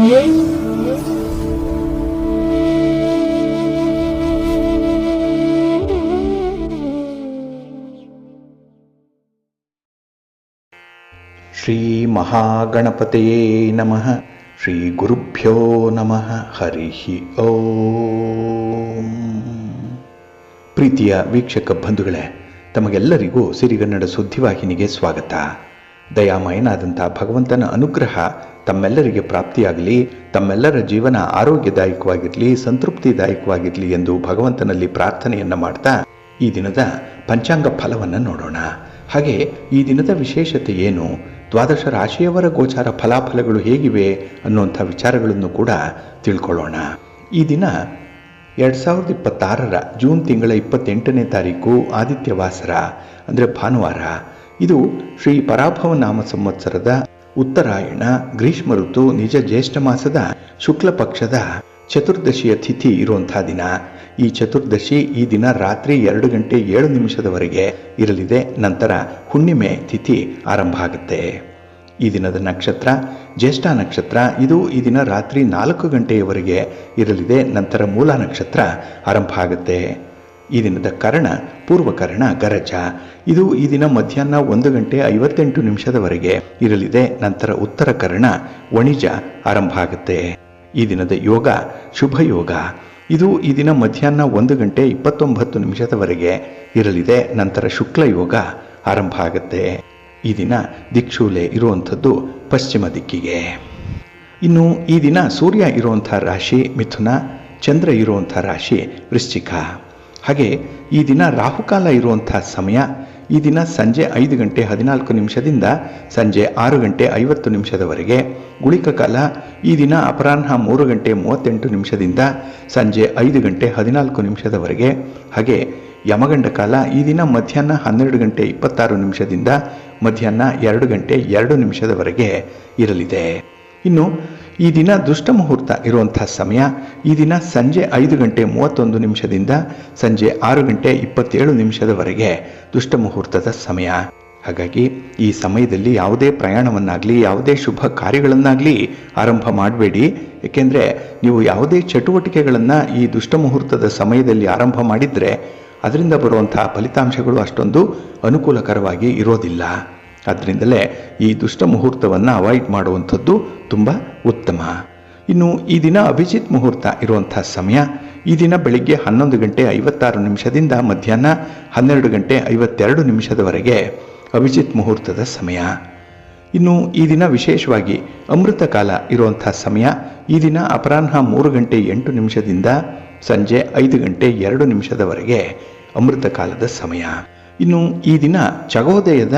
ಶ್ರೀ ಮಹಾಗಣಪತಯೇ ನಮಃ. ಶ್ರೀ ಗುರುಭ್ಯೋ ನಮಃ. ಹರಿ ಓಂ. ಪ್ರೀತಿಯ ವೀಕ್ಷಕ ಬಂಧುಗಳೇ, ತಮಗೆಲ್ಲರಿಗೂ ಸಿರಿಗನ್ನಡ ಸುದ್ದಿವಾಹಿನಿಗೆ ಸ್ವಾಗತ. ದಯಾಮಯನಾದಂಥ ಭಗವಂತನ ಅನುಗ್ರಹ ತಮ್ಮೆಲ್ಲರಿಗೆ ಪ್ರಾಪ್ತಿಯಾಗಲಿ, ತಮ್ಮೆಲ್ಲರ ಜೀವನ ಆರೋಗ್ಯದಾಯಕವಾಗಿರಲಿ, ಸಂತೃಪ್ತಿದಾಯಕವಾಗಿರಲಿ ಎಂದು ಭಗವಂತನಲ್ಲಿ ಪ್ರಾರ್ಥನೆಯನ್ನು ಮಾಡ್ತಾ ಈ ದಿನದ ಪಂಚಾಂಗ ಫಲವನ್ನು ನೋಡೋಣ. ಹಾಗೆ ಈ ದಿನದ ವಿಶೇಷತೆ ಏನು, ದ್ವಾದಶ ರಾಶಿಯವರ ಗೋಚಾರ ಫಲಾಫಲಗಳು ಹೇಗಿವೆ ಅನ್ನುವಂಥ ವಿಚಾರಗಳನ್ನು ಕೂಡ ತಿಳ್ಕೊಳ್ಳೋಣ. ಈ ದಿನ 2026 ಜೂನ್ ತಿಂಗಳ 28ನೇ ತಾರೀಕು ಆದಿತ್ಯವಾಸರ ಅಂದರೆ ಭಾನುವಾರ. ಇದು ಶ್ರೀ ಪರಾಭವ ನಾಮ ಸಂವತ್ಸರದ ಉತ್ತರಾಯಣ ಗ್ರೀಷ್ಮ ಋತು ನಿಜ ಜ್ಯೇಷ್ಠ ಮಾಸದ ಶುಕ್ಲ ಪಕ್ಷದ ಚತುರ್ದಶಿಯ ತಿಥಿ ಇರುವಂಥ ದಿನ. ಈ ಚತುರ್ದಶಿ ಈ ದಿನ ರಾತ್ರಿ 2:07 ಇರಲಿದೆ. ನಂತರ ಹುಣ್ಣಿಮೆ ತಿಥಿ ಆರಂಭ ಆಗುತ್ತೆ. ಈ ದಿನದ ನಕ್ಷತ್ರ ಜ್ಯೇಷ್ಠ ನಕ್ಷತ್ರ. ಇದು ಈ ದಿನ ರಾತ್ರಿ 4 ಇರಲಿದೆ. ನಂತರ ಮೂಲ ನಕ್ಷತ್ರ ಆರಂಭ ಆಗುತ್ತೆ. ಈ ದಿನದ ಕರ್ಣ ಪೂರ್ವಕರ್ಣ ಗರಜ. ಇದು ಈ ದಿನ ಮಧ್ಯಾಹ್ನ 1:58 ಇರಲಿದೆ. ನಂತರ ಉತ್ತರ ಕರ್ಣ ವಣಿಜ ಆರಂಭ ಆಗುತ್ತೆ. ಈ ದಿನದ ಯೋಗ ಶುಭ ಯೋಗ. ಇದು ಈ ದಿನ ಮಧ್ಯಾಹ್ನ 1:29 ಇರಲಿದೆ. ನಂತರ ಶುಕ್ಲ ಯೋಗ ಆರಂಭ ಆಗುತ್ತೆ. ಈ ದಿನ ದಿಕ್ಷೂಲೆ ಇರುವಂಥದ್ದು ಪಶ್ಚಿಮ ದಿಕ್ಕಿಗೆ. ಇನ್ನು ಈ ದಿನ ಸೂರ್ಯ ಇರುವಂಥ ರಾಶಿ ಮಿಥುನ, ಚಂದ್ರ ಇರುವಂಥ ರಾಶಿ ವೃಶ್ಚಿಕ. ಹಾಗೆ ಈ ದಿನ ರಾಹುಕಾಲ ಇರುವಂಥ ಸಮಯ ಈ ದಿನ ಸಂಜೆ 5:14 ಸಂಜೆ 6:50 ಗುಳಿಕ ಕಾಲ ಈ ದಿನ ಅಪರಾಹ್ನ 3:38 ಸಂಜೆ 5:14 ಹಾಗೆ ಯಮಗಂಡ ಕಾಲ ಈ ದಿನ ಮಧ್ಯಾಹ್ನ 12:26 ಮಧ್ಯಾಹ್ನ 2:02 ಇರಲಿದೆ. ಇನ್ನು ಈ ದಿನ ದುಷ್ಟ ಮುಹೂರ್ತ ಇರುವಂಥ ಸಮಯ ಈ ದಿನ ಸಂಜೆ 5:31 ಸಂಜೆ 6:27 ದುಷ್ಟ ಮುಹೂರ್ತದ ಸಮಯ. ಹಾಗಾಗಿ ಈ ಸಮಯದಲ್ಲಿ ಯಾವುದೇ ಪ್ರಯಾಣವನ್ನಾಗಲಿ ಯಾವುದೇ ಶುಭ ಕಾರ್ಯಗಳನ್ನಾಗಲಿ ಆರಂಭ ಮಾಡಬೇಡಿ. ಏಕೆಂದರೆ ನೀವು ಯಾವುದೇ ಚಟುವಟಿಕೆಗಳನ್ನು ಈ ದುಷ್ಟ ಮುಹೂರ್ತದ ಸಮಯದಲ್ಲಿ ಆರಂಭ ಮಾಡಿದರೆ ಅದರಿಂದ ಬರುವಂಥ ಫಲಿತಾಂಶಗಳು ಅಷ್ಟೊಂದು ಅನುಕೂಲಕರವಾಗಿ ಇರೋದಿಲ್ಲ. ಆದ್ದರಿಂದಲೇ ಈ ದುಷ್ಟ ಮುಹೂರ್ತವನ್ನು ಅವಾಯ್ಡ್ ಮಾಡುವಂಥದ್ದು ತುಂಬ ಉತ್ತಮ. ಇನ್ನು ಈ ದಿನ ಅಭಿಜಿತ್ ಮುಹೂರ್ತ ಇರುವಂಥ ಸಮಯ ಈ ದಿನ ಬೆಳಿಗ್ಗೆ 11:56 ಮಧ್ಯಾಹ್ನ 12:52 ಅಭಿಜಿತ್ ಮುಹೂರ್ತದ ಸಮಯ. ಇನ್ನು ಈ ದಿನ ವಿಶೇಷವಾಗಿ ಅಮೃತ ಕಾಲ ಇರುವಂಥ ಸಮಯ ಈ ದಿನ ಅಪರಾಹ್ನ 3:08 ಸಂಜೆ 5:02 ಅಮೃತ ಕಾಲದ ಸಮಯ. ಇನ್ನು ಈ ದಿನ ಚಗೋದಯದ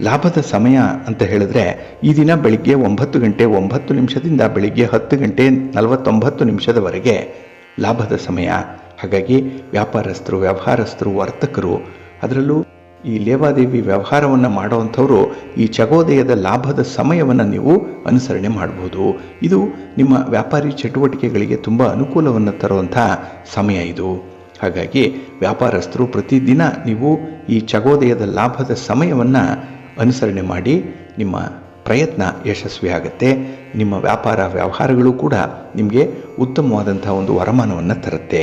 ಲಾಭದ ಸಮಯ ಅಂತ ಹೇಳಿದ್ರೆ ಈ ದಿನ ಬೆಳಿಗ್ಗೆ 9:09 ಬೆಳಿಗ್ಗೆ 10:49 ಲಾಭದ ಸಮಯ. ಹಾಗಾಗಿ ವ್ಯಾಪಾರಸ್ಥರು ವ್ಯವಹಾರಸ್ಥರು ವರ್ತಕರು ಅದರಲ್ಲೂ ಈ ಲೇವಾದೇವಿ ವ್ಯವಹಾರವನ್ನು ಮಾಡುವಂಥವರು ಈ ಚಗೋದಯದ ಲಾಭದ ಸಮಯವನ್ನು ನೀವು ಅನುಸರಣೆ ಮಾಡಬಹುದು. ಇದು ನಿಮ್ಮ ವ್ಯಾಪಾರಿ ಚಟುವಟಿಕೆಗಳಿಗೆ ತುಂಬ ಅನುಕೂಲವನ್ನು ತರುವಂಥ ಸಮಯ ಇದು. ಹಾಗಾಗಿ ವ್ಯಾಪಾರಸ್ಥರು ಪ್ರತಿದಿನ ನೀವು ಈ ಚಗೋದಯದ ಲಾಭದ ಸಮಯವನ್ನು ಅನುಸರಣೆ ಮಾಡಿ ನಿಮ್ಮ ಪ್ರಯತ್ನ ಯಶಸ್ವಿಯಾಗುತ್ತೆ. ನಿಮ್ಮ ವ್ಯಾಪಾರ ವ್ಯವಹಾರಗಳು ಕೂಡ ನಿಮಗೆ ಉತ್ತಮವಾದಂಥ ಒಂದು ವರಮಾನವನ್ನು ತರುತ್ತೆ.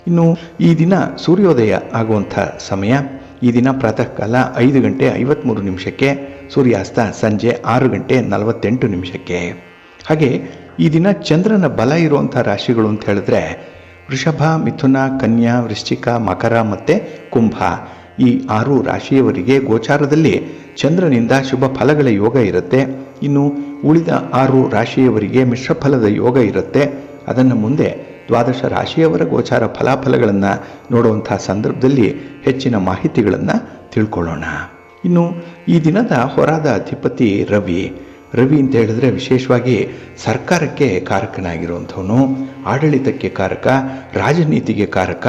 ಇನ್ನು ಈ ದಿನ ಸೂರ್ಯೋದಯ ಆಗುವಂಥ ಸಮಯ ಈ ದಿನ ಪ್ರಾತಃ ಕಾಲ 5:53 ಸೂರ್ಯಾಸ್ತ ಸಂಜೆ 6:48. ಹಾಗೆ ಈ ದಿನ ಚಂದ್ರನ ಬಲ ಇರುವಂಥ ರಾಶಿಗಳು ಅಂತ ಹೇಳಿದ್ರೆ ವೃಷಭ, ಮಿಥುನ, ಕನ್ಯಾ, ವೃಶ್ಚಿಕ, ಮಕರ ಮತ್ತು ಕುಂಭ. ಈ 6 ರಾಶಿಯವರಿಗೆ ಗೋಚಾರದಲ್ಲಿ ಚಂದ್ರನಿಂದ ಶುಭ ಫಲಗಳ ಯೋಗ ಇರುತ್ತೆ. ಇನ್ನು ಉಳಿದ 6 ರಾಶಿಯವರಿಗೆ ಮಿಶ್ರ ಫಲದ ಯೋಗ ಇರುತ್ತೆ. ಅದನ್ನು ಮುಂದೆ ದ್ವಾದಶ ರಾಶಿಯವರ ಗೋಚಾರ ಫಲಾಫಲಗಳನ್ನು ನೋಡುವಂಥ ಸಂದರ್ಭದಲ್ಲಿ ಹೆಚ್ಚಿನ ಮಾಹಿತಿಗಳನ್ನು ತಿಳ್ಕೊಳ್ಳೋಣ. ಇನ್ನು ಈ ದಿನದ ಹೊರಾದ ಅಧಿಪತಿ ರವಿ. ರವಿ ಅಂತ ಹೇಳಿದ್ರೆ ವಿಶೇಷವಾಗಿ ಸರ್ಕಾರಕ್ಕೆ ಕಾರಕನಾಗಿರುವಂಥವನು, ಆಡಳಿತಕ್ಕೆ ಕಾರಕ, ರಾಜನೀತಿಗೆ ಕಾರಕ.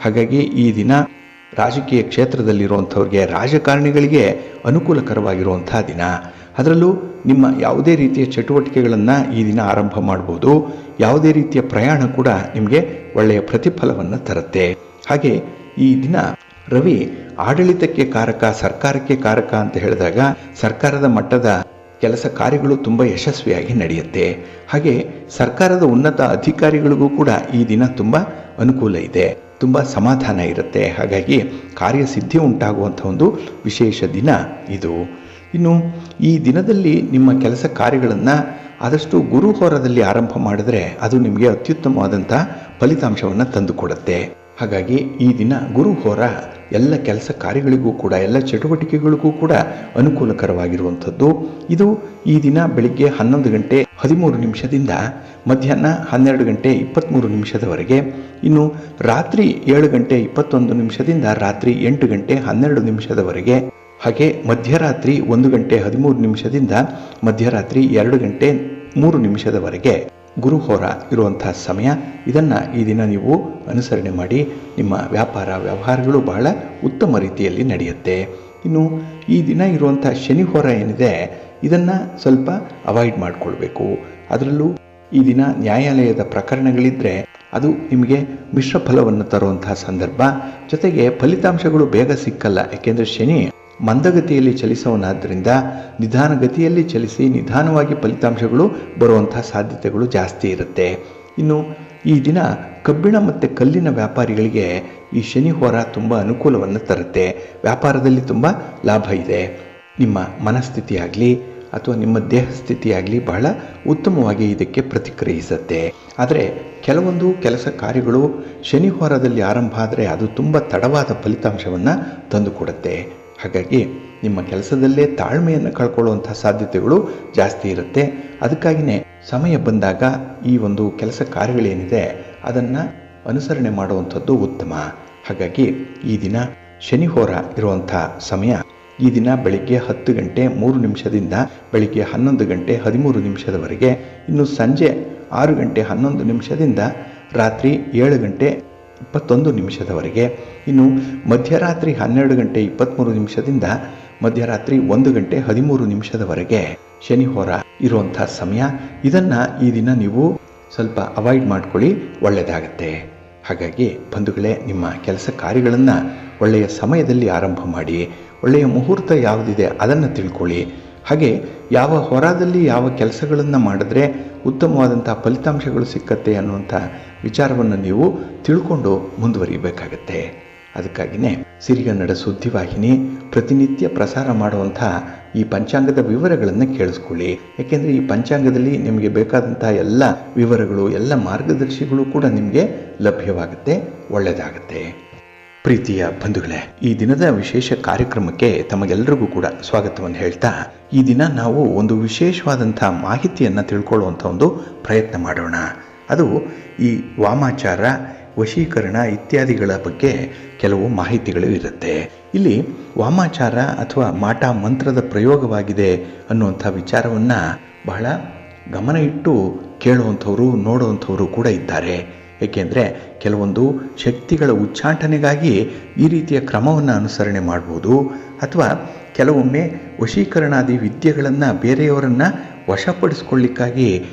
ಹಾಗಾಗಿ ಈ ದಿನ ರಾಜಕೀಯ ಕ್ಷೇತ್ರದಲ್ಲಿರುವಂಥವ್ರಿಗೆ ರಾಜಕಾರಣಿಗಳಿಗೆ ಅನುಕೂಲಕರವಾಗಿರುವಂಥ ದಿನ. ಅದರಲ್ಲೂ ನಿಮ್ಮ ಯಾವುದೇ ರೀತಿಯ ಚಟುವಟಿಕೆಗಳನ್ನು ಈ ದಿನ ಆರಂಭ ಮಾಡ್ಬೋದು. ಯಾವುದೇ ರೀತಿಯ ಪ್ರಯಾಣ ಕೂಡ ನಿಮಗೆ ಒಳ್ಳೆಯ ಪ್ರತಿಫಲವನ್ನು ತರುತ್ತೆ. ಹಾಗೆ ಈ ದಿನ ರವಿ ಆಡಳಿತಕ್ಕೆ ಕಾರಕ, ಸರ್ಕಾರಕ್ಕೆ ಕಾರಕ ಅಂತ ಹೇಳಿದಾಗ ಸರ್ಕಾರದ ಮಟ್ಟದ ಕೆಲಸ ಕಾರ್ಯಗಳು ತುಂಬ ಯಶಸ್ವಿಯಾಗಿ ನಡೆಯುತ್ತೆ. ಹಾಗೆ ಸರ್ಕಾರದ ಉನ್ನತ ಅಧಿಕಾರಿಗಳಿಗೂ ಕೂಡ ಈ ದಿನ ತುಂಬ ಅನುಕೂಲ ಇದೆ, ತುಂಬ ಸಮಾಧಾನ ಇರುತ್ತೆ. ಹಾಗಾಗಿ ಕಾರ್ಯಸಿದ್ಧಿ ಉಂಟಾಗುವಂಥ ಒಂದು ವಿಶೇಷ ದಿನ ಇದು. ಇನ್ನು ಈ ದಿನದಲ್ಲಿ ನಿಮ್ಮ ಕೆಲಸ ಕಾರ್ಯಗಳನ್ನು ಆದಷ್ಟು ಗುರುಹೋರದಲ್ಲಿ ಆರಂಭ ಮಾಡಿದ್ರೆ ಅದು ನಿಮಗೆ ಅತ್ಯುತ್ತಮವಾದಂಥ ಫಲಿತಾಂಶವನ್ನು ತಂದುಕೊಡುತ್ತೆ. ಹಾಗಾಗಿ ಈ ದಿನ ಗುರುಹೋರ ಎಲ್ಲ ಕೆಲಸ ಕಾರ್ಯಗಳಿಗೂ ಕೂಡ, ಎಲ್ಲ ಚಟುವಟಿಕೆಗಳಿಗೂ ಕೂಡ ಅನುಕೂಲಕರವಾಗಿರುವಂಥದ್ದು. ಇದು ಈ ದಿನ ಬೆಳಿಗ್ಗೆ 11 ಗಂಟೆ 13 ನಿಮಿಷದಿಂದ ಮಧ್ಯಾಹ್ನ 12 ಗಂಟೆ 23 ನಿಮಿಷದವರೆಗೆ, ಇನ್ನು ರಾತ್ರಿ 7 ಗಂಟೆ 21 ನಿಮಿಷದಿಂದ ರಾತ್ರಿ 8 ಗಂಟೆ 12 ನಿಮಿಷದವರೆಗೆ, ಹಾಗೆ ಮಧ್ಯರಾತ್ರಿ 1 ಗಂಟೆ 13 ನಿಮಿಷದಿಂದ ಮಧ್ಯರಾತ್ರಿ 2 ಗಂಟೆ 3 ನಿಮಿಷದವರೆಗೆ ಗುರುಹೋರ ಇರುವಂತಹ ಸಮಯ. ಇದನ್ನು ಈ ದಿನ ನೀವು ಅನುಸರಣೆ ಮಾಡಿ ನಿಮ್ಮ ವ್ಯಾಪಾರ ವ್ಯವಹಾರಗಳು ಬಹಳ ಉತ್ತಮ ರೀತಿಯಲ್ಲಿ ನಡೆಯುತ್ತೆ. ಇನ್ನು ಈ ದಿನ ಇರುವಂಥ ಶನಿಹೋರ ಏನಿದೆ ಇದನ್ನು ಸ್ವಲ್ಪ ಅವಾಯ್ಡ್ ಮಾಡಿಕೊಳ್ಬೇಕು. ಅದರಲ್ಲೂ ಈ ದಿನ ನ್ಯಾಯಾಲಯದ ಪ್ರಕರಣಗಳಿದ್ದರೆ ಅದು ನಿಮಗೆ ಮಿಶ್ರ ಫಲವನ್ನು ತರುವಂತಹ ಸಂದರ್ಭ. ಜೊತೆಗೆ ಫಲಿತಾಂಶಗಳು ಬೇಗ ಸಿಕ್ಕಲ್ಲ, ಏಕೆಂದರೆ ಶನಿ ಮಂದಗತಿಯಲ್ಲಿ ಚಲಿಸೋನಾದ್ದರಿಂದ ನಿಧಾನಗತಿಯಲ್ಲಿ ಚಲಿಸಿ ನಿಧಾನವಾಗಿ ಫಲಿತಾಂಶಗಳು ಬರುವಂತಹ ಸಾಧ್ಯತೆಗಳು ಜಾಸ್ತಿ ಇರುತ್ತೆ. ಇನ್ನು ಈ ದಿನ ಕಬ್ಬಿಣ ಮತ್ತು ಕಲ್ಲಿನ ವ್ಯಾಪಾರಿಗಳಿಗೆ ಈ ಶನಿ ಹೋರ ತುಂಬ ಅನುಕೂಲವನ್ನು ತರುತ್ತೆ. ವ್ಯಾಪಾರದಲ್ಲಿ ತುಂಬ ಲಾಭ ಇದೆ. ನಿಮ್ಮ ಮನಸ್ಥಿತಿಯಾಗಲಿ ಅಥವಾ ನಿಮ್ಮ ದೇಹ ಸ್ಥಿತಿಯಾಗಲಿ ಬಹಳ ಉತ್ತಮವಾಗಿ ಇದಕ್ಕೆ ಪ್ರತಿಕ್ರಿಯಿಸುತ್ತೆ. ಆದರೆ ಕೆಲವೊಂದು ಕೆಲಸ ಕಾರ್ಯಗಳು ಶನಿ ಹೋರದಲ್ಲಿ ಆರಂಭ ಆದರೆ ಅದು ತುಂಬ ತಡವಾದ ಫಲಿತಾಂಶವನ್ನು ತಂದುಕೊಡುತ್ತೆ. ಹಾಗಾಗಿ ನಿಮ್ಮ ಕೆಲಸದಲ್ಲೇ ತಾಳ್ಮೆಯನ್ನು ಕಳ್ಕೊಳ್ಳುವಂಥ ಸಾಧ್ಯತೆಗಳು ಜಾಸ್ತಿ ಇರುತ್ತೆ. ಅದಕ್ಕಾಗಿಯೇ ಸಮಯ ಬಂದಾಗ ಈ ಒಂದು ಕೆಲಸ ಕಾರ್ಯಗಳೇನಿದೆ ಅದನ್ನು ಅನುಸರಣೆ ಮಾಡುವಂಥದ್ದು ಉತ್ತಮ. ಹಾಗಾಗಿ ಈ ದಿನ ಶನಿಹೋರ ಇರುವಂಥ ಸಮಯ ಈ ದಿನ ಬೆಳಿಗ್ಗೆ 10 ಗಂಟೆ 3 ನಿಮಿಷದಿಂದ ಬೆಳಿಗ್ಗೆ 11 ಗಂಟೆ 13 ನಿಮಿಷದವರೆಗೆ, ಇನ್ನು ಸಂಜೆ 6 ಗಂಟೆ 11 ನಿಮಿಷದಿಂದ ರಾತ್ರಿ 7 ಗಂಟೆ 21 ನಿಮಿಷದವರೆಗೆ, ಇನ್ನು ಮಧ್ಯರಾತ್ರಿ 12 ಗಂಟೆ 23 ನಿಮಿಷದಿಂದ ಮಧ್ಯರಾತ್ರಿ 1 ಗಂಟೆ 13 ನಿಮಿಷದವರೆಗೆ ಶನಿಹೋರ ಇರುವಂಥ ಸಮಯ. ಇದನ್ನು ಈ ದಿನ ನೀವು ಸ್ವಲ್ಪ ಅವಾಯ್ಡ್ ಮಾಡ್ಕೊಳ್ಳಿ, ಒಳ್ಳೆಯದಾಗತ್ತೆ. ಹಾಗಾಗಿ ಬಂಧುಗಳೇ, ನಿಮ್ಮ ಕೆಲಸ ಕಾರ್ಯಗಳನ್ನು ಒಳ್ಳೆಯ ಸಮಯದಲ್ಲಿ ಆರಂಭ ಮಾಡಿ. ಒಳ್ಳೆಯ ಮುಹೂರ್ತ ಯಾವುದಿದೆ ಅದನ್ನು ತಿಳ್ಕೊಳ್ಳಿ. ಹಾಗೆ ಯಾವ ಹೊರದಲ್ಲಿ ಯಾವ ಕೆಲಸಗಳನ್ನು ಮಾಡಿದ್ರೆ ಉತ್ತಮವಾದಂಥ ಫಲಿತಾಂಶಗಳು ಸಿಕ್ಕತ್ತೆ ಅನ್ನುವಂಥ ವಿಚಾರವನ್ನು ನೀವು ತಿಳ್ಕೊಂಡು ಮುಂದುವರಿಯಬೇಕಾಗತ್ತೆ. ಅದಕ್ಕಾಗಿಯೇ ಸಿರಿಗನ್ನಡ ಸುದ್ದಿವಾಹಿನಿ ಪ್ರತಿನಿತ್ಯ ಪ್ರಸಾರ ಮಾಡುವಂಥ ಈ ಪಂಚಾಂಗದ ವಿವರಗಳನ್ನು ಕೇಳಿಸ್ಕೊಳ್ಳಿ. ಯಾಕೆಂದರೆ ಈ ಪಂಚಾಂಗದಲ್ಲಿ ನಿಮಗೆ ಬೇಕಾದಂಥ ಎಲ್ಲ ವಿವರಗಳು, ಎಲ್ಲ ಮಾರ್ಗದರ್ಶಿಗಳು ಕೂಡ ನಿಮಗೆ ಲಭ್ಯವಾಗುತ್ತೆ, ಒಳ್ಳೆಯದಾಗತ್ತೆ. ಪ್ರೀತಿಯ ಬಂಧುಗಳೇ, ಈ ದಿನದ ವಿಶೇಷ ಕಾರ್ಯಕ್ರಮಕ್ಕೆ ತಮಗೆಲ್ಲರಿಗೂ ಕೂಡ ಸ್ವಾಗತವನ್ನು ಹೇಳ್ತಾ, ಈ ದಿನ ನಾವು ಒಂದು ವಿಶೇಷವಾದಂಥ ಮಾಹಿತಿಯನ್ನು ತಿಳ್ಕೊಳ್ಳುವಂಥ ಒಂದು ಪ್ರಯತ್ನ ಮಾಡೋಣ. ಅದು ಈ ವಾಮಾಚಾರ, ವಶೀಕರಣ ಇತ್ಯಾದಿಗಳ ಬಗ್ಗೆ ಕೆಲವು ಮಾಹಿತಿಗಳು ಇರುತ್ತೆ. ಇಲ್ಲಿ ವಾಮಾಚಾರ ಅಥವಾ ಮಾಟ ಮಂತ್ರದ ಪ್ರಯೋಗವಾಗಿದೆ ಅನ್ನುವಂಥ ವಿಚಾರವನ್ನು ಬಹಳ ಗಮನ ಇಟ್ಟು ಕೇಳುವಂಥವರು, ನೋಡುವಂಥವರು ಕೂಡ ಇದ್ದಾರೆ. ಏಕೆಂದರೆ ಕೆಲವೊಂದು ಶಕ್ತಿಗಳ ಉಚ್ಚಾಟನೆಗಾಗಿ ಈ ರೀತಿಯ ಕ್ರಮವನ್ನು ಅನುಸರಣೆ ಮಾಡ್ಬೋದು, ಅಥವಾ ಕೆಲವೊಮ್ಮೆ ವಶೀಕರಣಾದಿ ವಿದ್ಯೆಗಳನ್ನು ಬೇರೆಯವರನ್ನು ವಶಪಡಿಸ್ಕೊಳ್ಳಿಕ್ಕಾಗಿ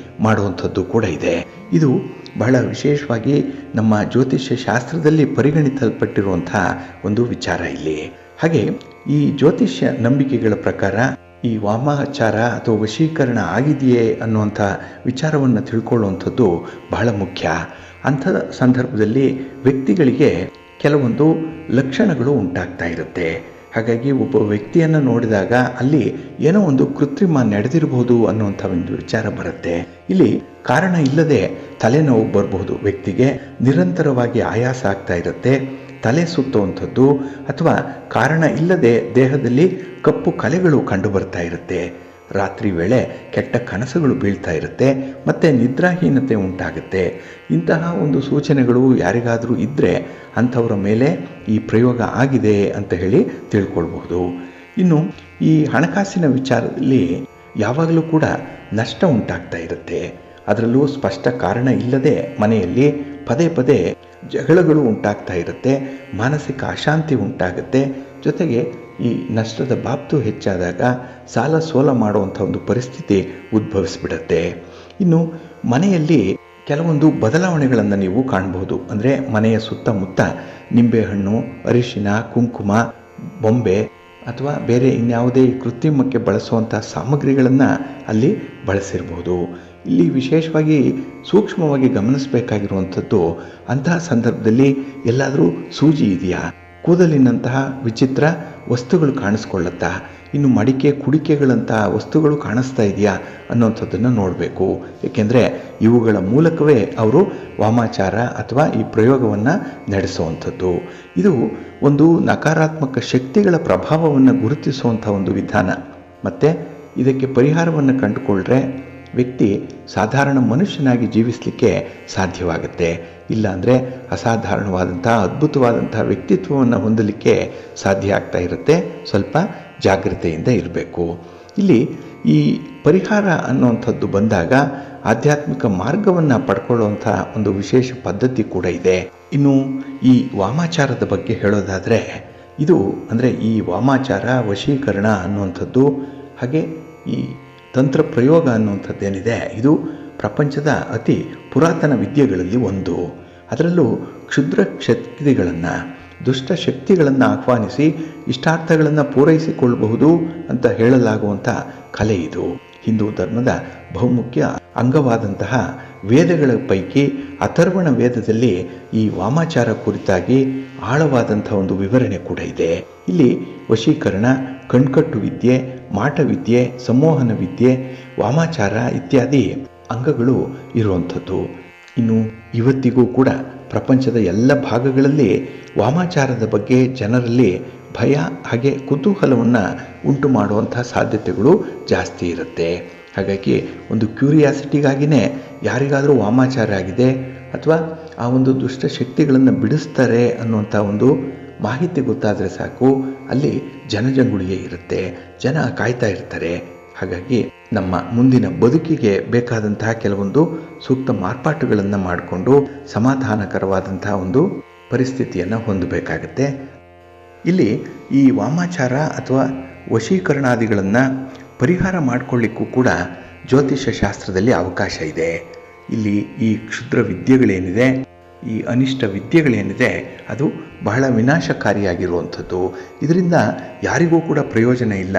ಮಾಡುವಂಥದ್ದು ಕೂಡ ಇದೆ. ಇದು ಬಹಳ ವಿಶೇಷವಾಗಿ ನಮ್ಮ ಜ್ಯೋತಿಷ್ಯ ಶಾಸ್ತ್ರದಲ್ಲಿ ಪರಿಗಣಿಸಲ್ಪಟ್ಟಿರುವಂಥ ಒಂದು ವಿಚಾರ ಇಲ್ಲಿ. ಹಾಗೆ ಈ ಜ್ಯೋತಿಷ್ಯ ನಂಬಿಕೆಗಳ ಪ್ರಕಾರ ಈ ವಾಮಾಚಾರ ಅಥವಾ ವಶೀಕರಣ ಆಗಿದೆಯೇ ಅನ್ನುವಂಥ ವಿಚಾರವನ್ನು ತಿಳ್ಕೊಳ್ಳುವಂಥದ್ದು ಬಹಳ ಮುಖ್ಯ. ಅಂಥ ಸಂದರ್ಭದಲ್ಲಿ ವ್ಯಕ್ತಿಗಳಿಗೆ ಕೆಲವೊಂದು ಲಕ್ಷಣಗಳು ಉಂಟಾಗ್ತಾ ಇರುತ್ತೆ. ಹಾಗಾಗಿ ಒಬ್ಬ ವ್ಯಕ್ತಿಯನ್ನು ನೋಡಿದಾಗ ಅಲ್ಲಿ ಏನೋ ಒಂದು ಕೃತ್ರಿಮ ನಡೆದಿರಬಹುದು ಅನ್ನುವಂಥ ಒಂದು ವಿಚಾರ ಬರುತ್ತೆ. ಇಲ್ಲಿ ಕಾರಣ ಇಲ್ಲದೆ ತಲೆನೋವು ಬರಬಹುದು, ವ್ಯಕ್ತಿಗೆ ನಿರಂತರವಾಗಿ ಆಯಾಸ ಆಗ್ತಾ ಇರುತ್ತೆ, ತಲೆ ಸುತ್ತುವಂಥದ್ದು, ಅಥವಾ ಕಾರಣ ಇಲ್ಲದೆ ದೇಹದಲ್ಲಿ ಕಪ್ಪು ಕಲೆಗಳು ಕಂಡು ಬರ್ತಾ ಇರುತ್ತೆ, ರಾತ್ರಿ ವೇಳೆ ಕೆಟ್ಟ ಕನಸುಗಳು ಬೀಳ್ತಾ ಇರುತ್ತೆ, ಮತ್ತು ನಿದ್ರಾಹೀನತೆ ಉಂಟಾಗುತ್ತೆ. ಇಂತಹ ಒಂದು ಸೂಚನೆಗಳು ಯಾರಿಗಾದರೂ ಇದ್ದರೆ ಅಂಥವರ ಮೇಲೆ ಈ ಪ್ರಯೋಗ ಆಗಿದೆ ಅಂತ ಹೇಳಿ ತಿಳ್ಕೊಳ್ಬಹುದು. ಇನ್ನು ಈ ಹಣಕಾಸಿನ ವಿಚಾರದಲ್ಲಿ ಯಾವಾಗಲೂ ಕೂಡ ನಷ್ಟ ಉಂಟಾಗ್ತಾ ಇರುತ್ತೆ. ಅದರಲ್ಲೂ ಸ್ಪಷ್ಟ ಕಾರಣ ಇಲ್ಲದೆ ಮನೆಯಲ್ಲಿ ಪದೇ ಪದೇ ಜಗಳಗಳು ಉಂಟಾಗ್ತಾ ಇರುತ್ತೆ, ಮಾನಸಿಕ ಅಶಾಂತಿ ಉಂಟಾಗುತ್ತೆ. ಜೊತೆಗೆ ಈ ನಷ್ಟದ ಬಾಬ್ತು ಹೆಚ್ಚಾದಾಗ ಸಾಲ ಸೋಲ ಮಾಡುವಂಥ ಒಂದು ಪರಿಸ್ಥಿತಿ ಉದ್ಭವಿಸ್ಬಿಡತ್ತೆ. ಇನ್ನು ಮನೆಯಲ್ಲಿ ಕೆಲವೊಂದು ಬದಲಾವಣೆಗಳನ್ನು ನೀವು ಕಾಣಬಹುದು. ಅಂದರೆ ಮನೆಯ ಸುತ್ತಮುತ್ತ ನಿಂಬೆಹಣ್ಣು, ಅರಿಶಿನ, ಕುಂಕುಮ, ಬೊಂಬೆ ಅಥವಾ ಬೇರೆ ಇನ್ಯಾವುದೇ ಕೃತ್ರಿಮಕ್ಕೆ ಬಳಸುವಂಥ ಸಾಮಗ್ರಿಗಳನ್ನು ಅಲ್ಲಿ ಬಳಸಿರ್ಬೋದು. ಇಲ್ಲಿ ವಿಶೇಷವಾಗಿ ಸೂಕ್ಷ್ಮವಾಗಿ ಗಮನಿಸಬೇಕಾಗಿರುವಂಥದ್ದು, ಅಂತಹ ಸಂದರ್ಭದಲ್ಲಿ ಎಲ್ಲಾದರೂ ಸೂಜಿ ಇದೆಯಾ, ಕೂದಲಿನಂತಹ ವಿಚಿತ್ರ ವಸ್ತುಗಳು ಕಾಣಿಸ್ಕೊಳ್ಳುತ್ತಾ, ಇನ್ನು ಮಡಿಕೆ ಕುಡಿಕೆಗಳಂತಹ ವಸ್ತುಗಳು ಕಾಣಿಸ್ತಾ ಇದೆಯಾ ಅನ್ನೋಂಥದ್ದನ್ನು ನೋಡಬೇಕು. ಏಕೆಂದರೆ ಇವುಗಳ ಮೂಲಕವೇ ಅವರು ವಾಮಾಚಾರ ಅಥವಾ ಈ ಪ್ರಯೋಗವನ್ನು ನಡೆಸುವಂಥದ್ದು. ಇದು ಒಂದು ನಕಾರಾತ್ಮಕ ಶಕ್ತಿಗಳ ಪ್ರಭಾವವನ್ನು ಗುರುತಿಸುವಂಥ ಒಂದು ವಿಧಾನ. ಮತ್ತು ಇದಕ್ಕೆ ಪರಿಹಾರವನ್ನು ಕಂಡುಕೊಂಡ್ರೆ ವ್ಯಕ್ತಿ ಸಾಧಾರಣ ಮನುಷ್ಯನಾಗಿ ಜೀವಿಸಲಿಕ್ಕೆ ಸಾಧ್ಯವಾಗುತ್ತೆ. ಇಲ್ಲಾಂದರೆ ಅಸಾಧಾರಣವಾದಂಥ ಅದ್ಭುತವಾದಂಥ ವ್ಯಕ್ತಿತ್ವವನ್ನು ಹೊಂದಲಿಕ್ಕೆ ಸಾಧ್ಯ ಆಗ್ತಾ ಇರುತ್ತೆ. ಸ್ವಲ್ಪ ಜಾಗ್ರತೆಯಿಂದ ಇರಬೇಕು. ಇಲ್ಲಿ ಈ ಪರಿಹಾರ ಅನ್ನುವಂಥದ್ದು ಬಂದಾಗ ಆಧ್ಯಾತ್ಮಿಕ ಮಾರ್ಗವನ್ನು ಪಡ್ಕೊಳ್ಳುವಂಥ ಒಂದು ವಿಶೇಷ ಪದ್ಧತಿ ಕೂಡ ಇದೆ. ಇನ್ನು ಈ ವಾಮಾಚಾರದ ಬಗ್ಗೆ ಹೇಳೋದಾದರೆ, ಇದು ಅಂದರೆ ಈ ವಾಮಾಚಾರ, ವಶೀಕರಣ ಅನ್ನುವಂಥದ್ದು, ಹಾಗೆ ಈ ತಂತ್ರ ಪ್ರಯೋಗ ಅನ್ನುವಂಥದ್ದೇನಿದೆ, ಇದು ಪ್ರಪಂಚದ ಅತಿ ಪುರಾತನ ವಿದ್ಯೆಗಳಲ್ಲಿ ಒಂದು. ಅದರಲ್ಲೂ ಕ್ಷುದ್ರ ಶಕ್ತಿಗಳನ್ನು, ದುಷ್ಟ ಶಕ್ತಿಗಳನ್ನು ಆಹ್ವಾನಿಸಿ ಇಷ್ಟಾರ್ಥಗಳನ್ನು ಪೂರೈಸಿಕೊಳ್ಳಬಹುದು ಅಂತ ಹೇಳಲಾಗುವಂಥ ಕಲೆ ಇದು. ಹಿಂದೂ ಧರ್ಮದ ಬಹುಮುಖ್ಯ ಅಂಗವಾದಂತಹ ವೇದಗಳ ಪೈಕಿ ಅಥರ್ವಣ ವೇದದಲ್ಲಿ ಈ ವಾಮಾಚಾರ ಕುರಿತಾಗಿ ಆಳವಾದಂಥ ಒಂದು ವಿವರಣೆ ಕೂಡ ಇದೆ. ಇಲ್ಲಿ ವಶೀಕರಣ, ಕಣ್ಕಟ್ಟು ವಿದ್ಯೆ, ಮಾಟವಿದ್ಯೆ, ಸಂಮೋಹನ ವಿದ್ಯೆ, ವಾಮಾಚಾರ ಇತ್ಯಾದಿ ಅಂಗಗಳು ಇರುವಂಥದ್ದು. ಇನ್ನು ಇವತ್ತಿಗೂ ಕೂಡ ಪ್ರಪಂಚದ ಎಲ್ಲ ಭಾಗಗಳಲ್ಲಿ ವಾಮಾಚಾರದ ಬಗ್ಗೆ ಜನರಲ್ಲಿ ಭಯ ಹಾಗೆ ಕುತೂಹಲವನ್ನು ಉಂಟು ಮಾಡುವಂಥ ಸಾಧ್ಯತೆಗಳು ಜಾಸ್ತಿ ಇರುತ್ತೆ. ಹಾಗಾಗಿ ಒಂದು ಕ್ಯೂರಿಯಾಸಿಟಿಗಾಗಿಯೇ ಯಾರಿಗಾದರೂ ವಾಮಾಚಾರ ಆಗಿದೆ ಅಥವಾ ಆ ಒಂದು ದುಷ್ಟ ಶಕ್ತಿಗಳನ್ನು ಬಿಡಿಸ್ತಾರೆ ಅನ್ನುವಂಥ ಒಂದು ಮಾಹಿತಿ ಗೊತ್ತಾದರೆ ಸಾಕು, ಅಲ್ಲಿ ಜನಜಂಗುಳಿಯೇ ಇರುತ್ತೆ, ಜನ ಕಾಯ್ತಾ ಇರ್ತಾರೆ. ಹಾಗಾಗಿ ನಮ್ಮ ಮುಂದಿನ ಬದುಕಿಗೆ ಬೇಕಾದಂತಹ ಕೆಲವೊಂದು ಸೂಕ್ತ ಮಾರ್ಪಾಟುಗಳನ್ನು ಮಾಡಿಕೊಂಡು ಸಮಾಧಾನಕರವಾದಂತಹ ಒಂದು ಪರಿಸ್ಥಿತಿಯನ್ನು ಹೊಂದಬೇಕಾಗತ್ತೆ. ಇಲ್ಲಿ ಈ ವಾಮಾಚಾರ ಅಥವಾ ವಶೀಕರಣಾದಿಗಳನ್ನು ಪರಿಹಾರ ಮಾಡಿಕೊಳ್ಳಿಕ್ಕೂ ಕೂಡ ಜ್ಯೋತಿಷ್ಯ ಶಾಸ್ತ್ರದಲ್ಲಿ ಅವಕಾಶ ಇದೆ. ಇಲ್ಲಿ ಈ ಕ್ಷುದ್ರ ವಿದ್ಯೆಗಳೇನಿದೆ, ಈ ಅನಿಷ್ಟ ವಿದ್ಯೆಗಳೇನಿದೆ, ಅದು ಬಹಳ ವಿನಾಶಕಾರಿಯಾಗಿರುವಂಥದ್ದು. ಇದರಿಂದ ಯಾರಿಗೂ ಕೂಡ ಪ್ರಯೋಜನ ಇಲ್ಲ.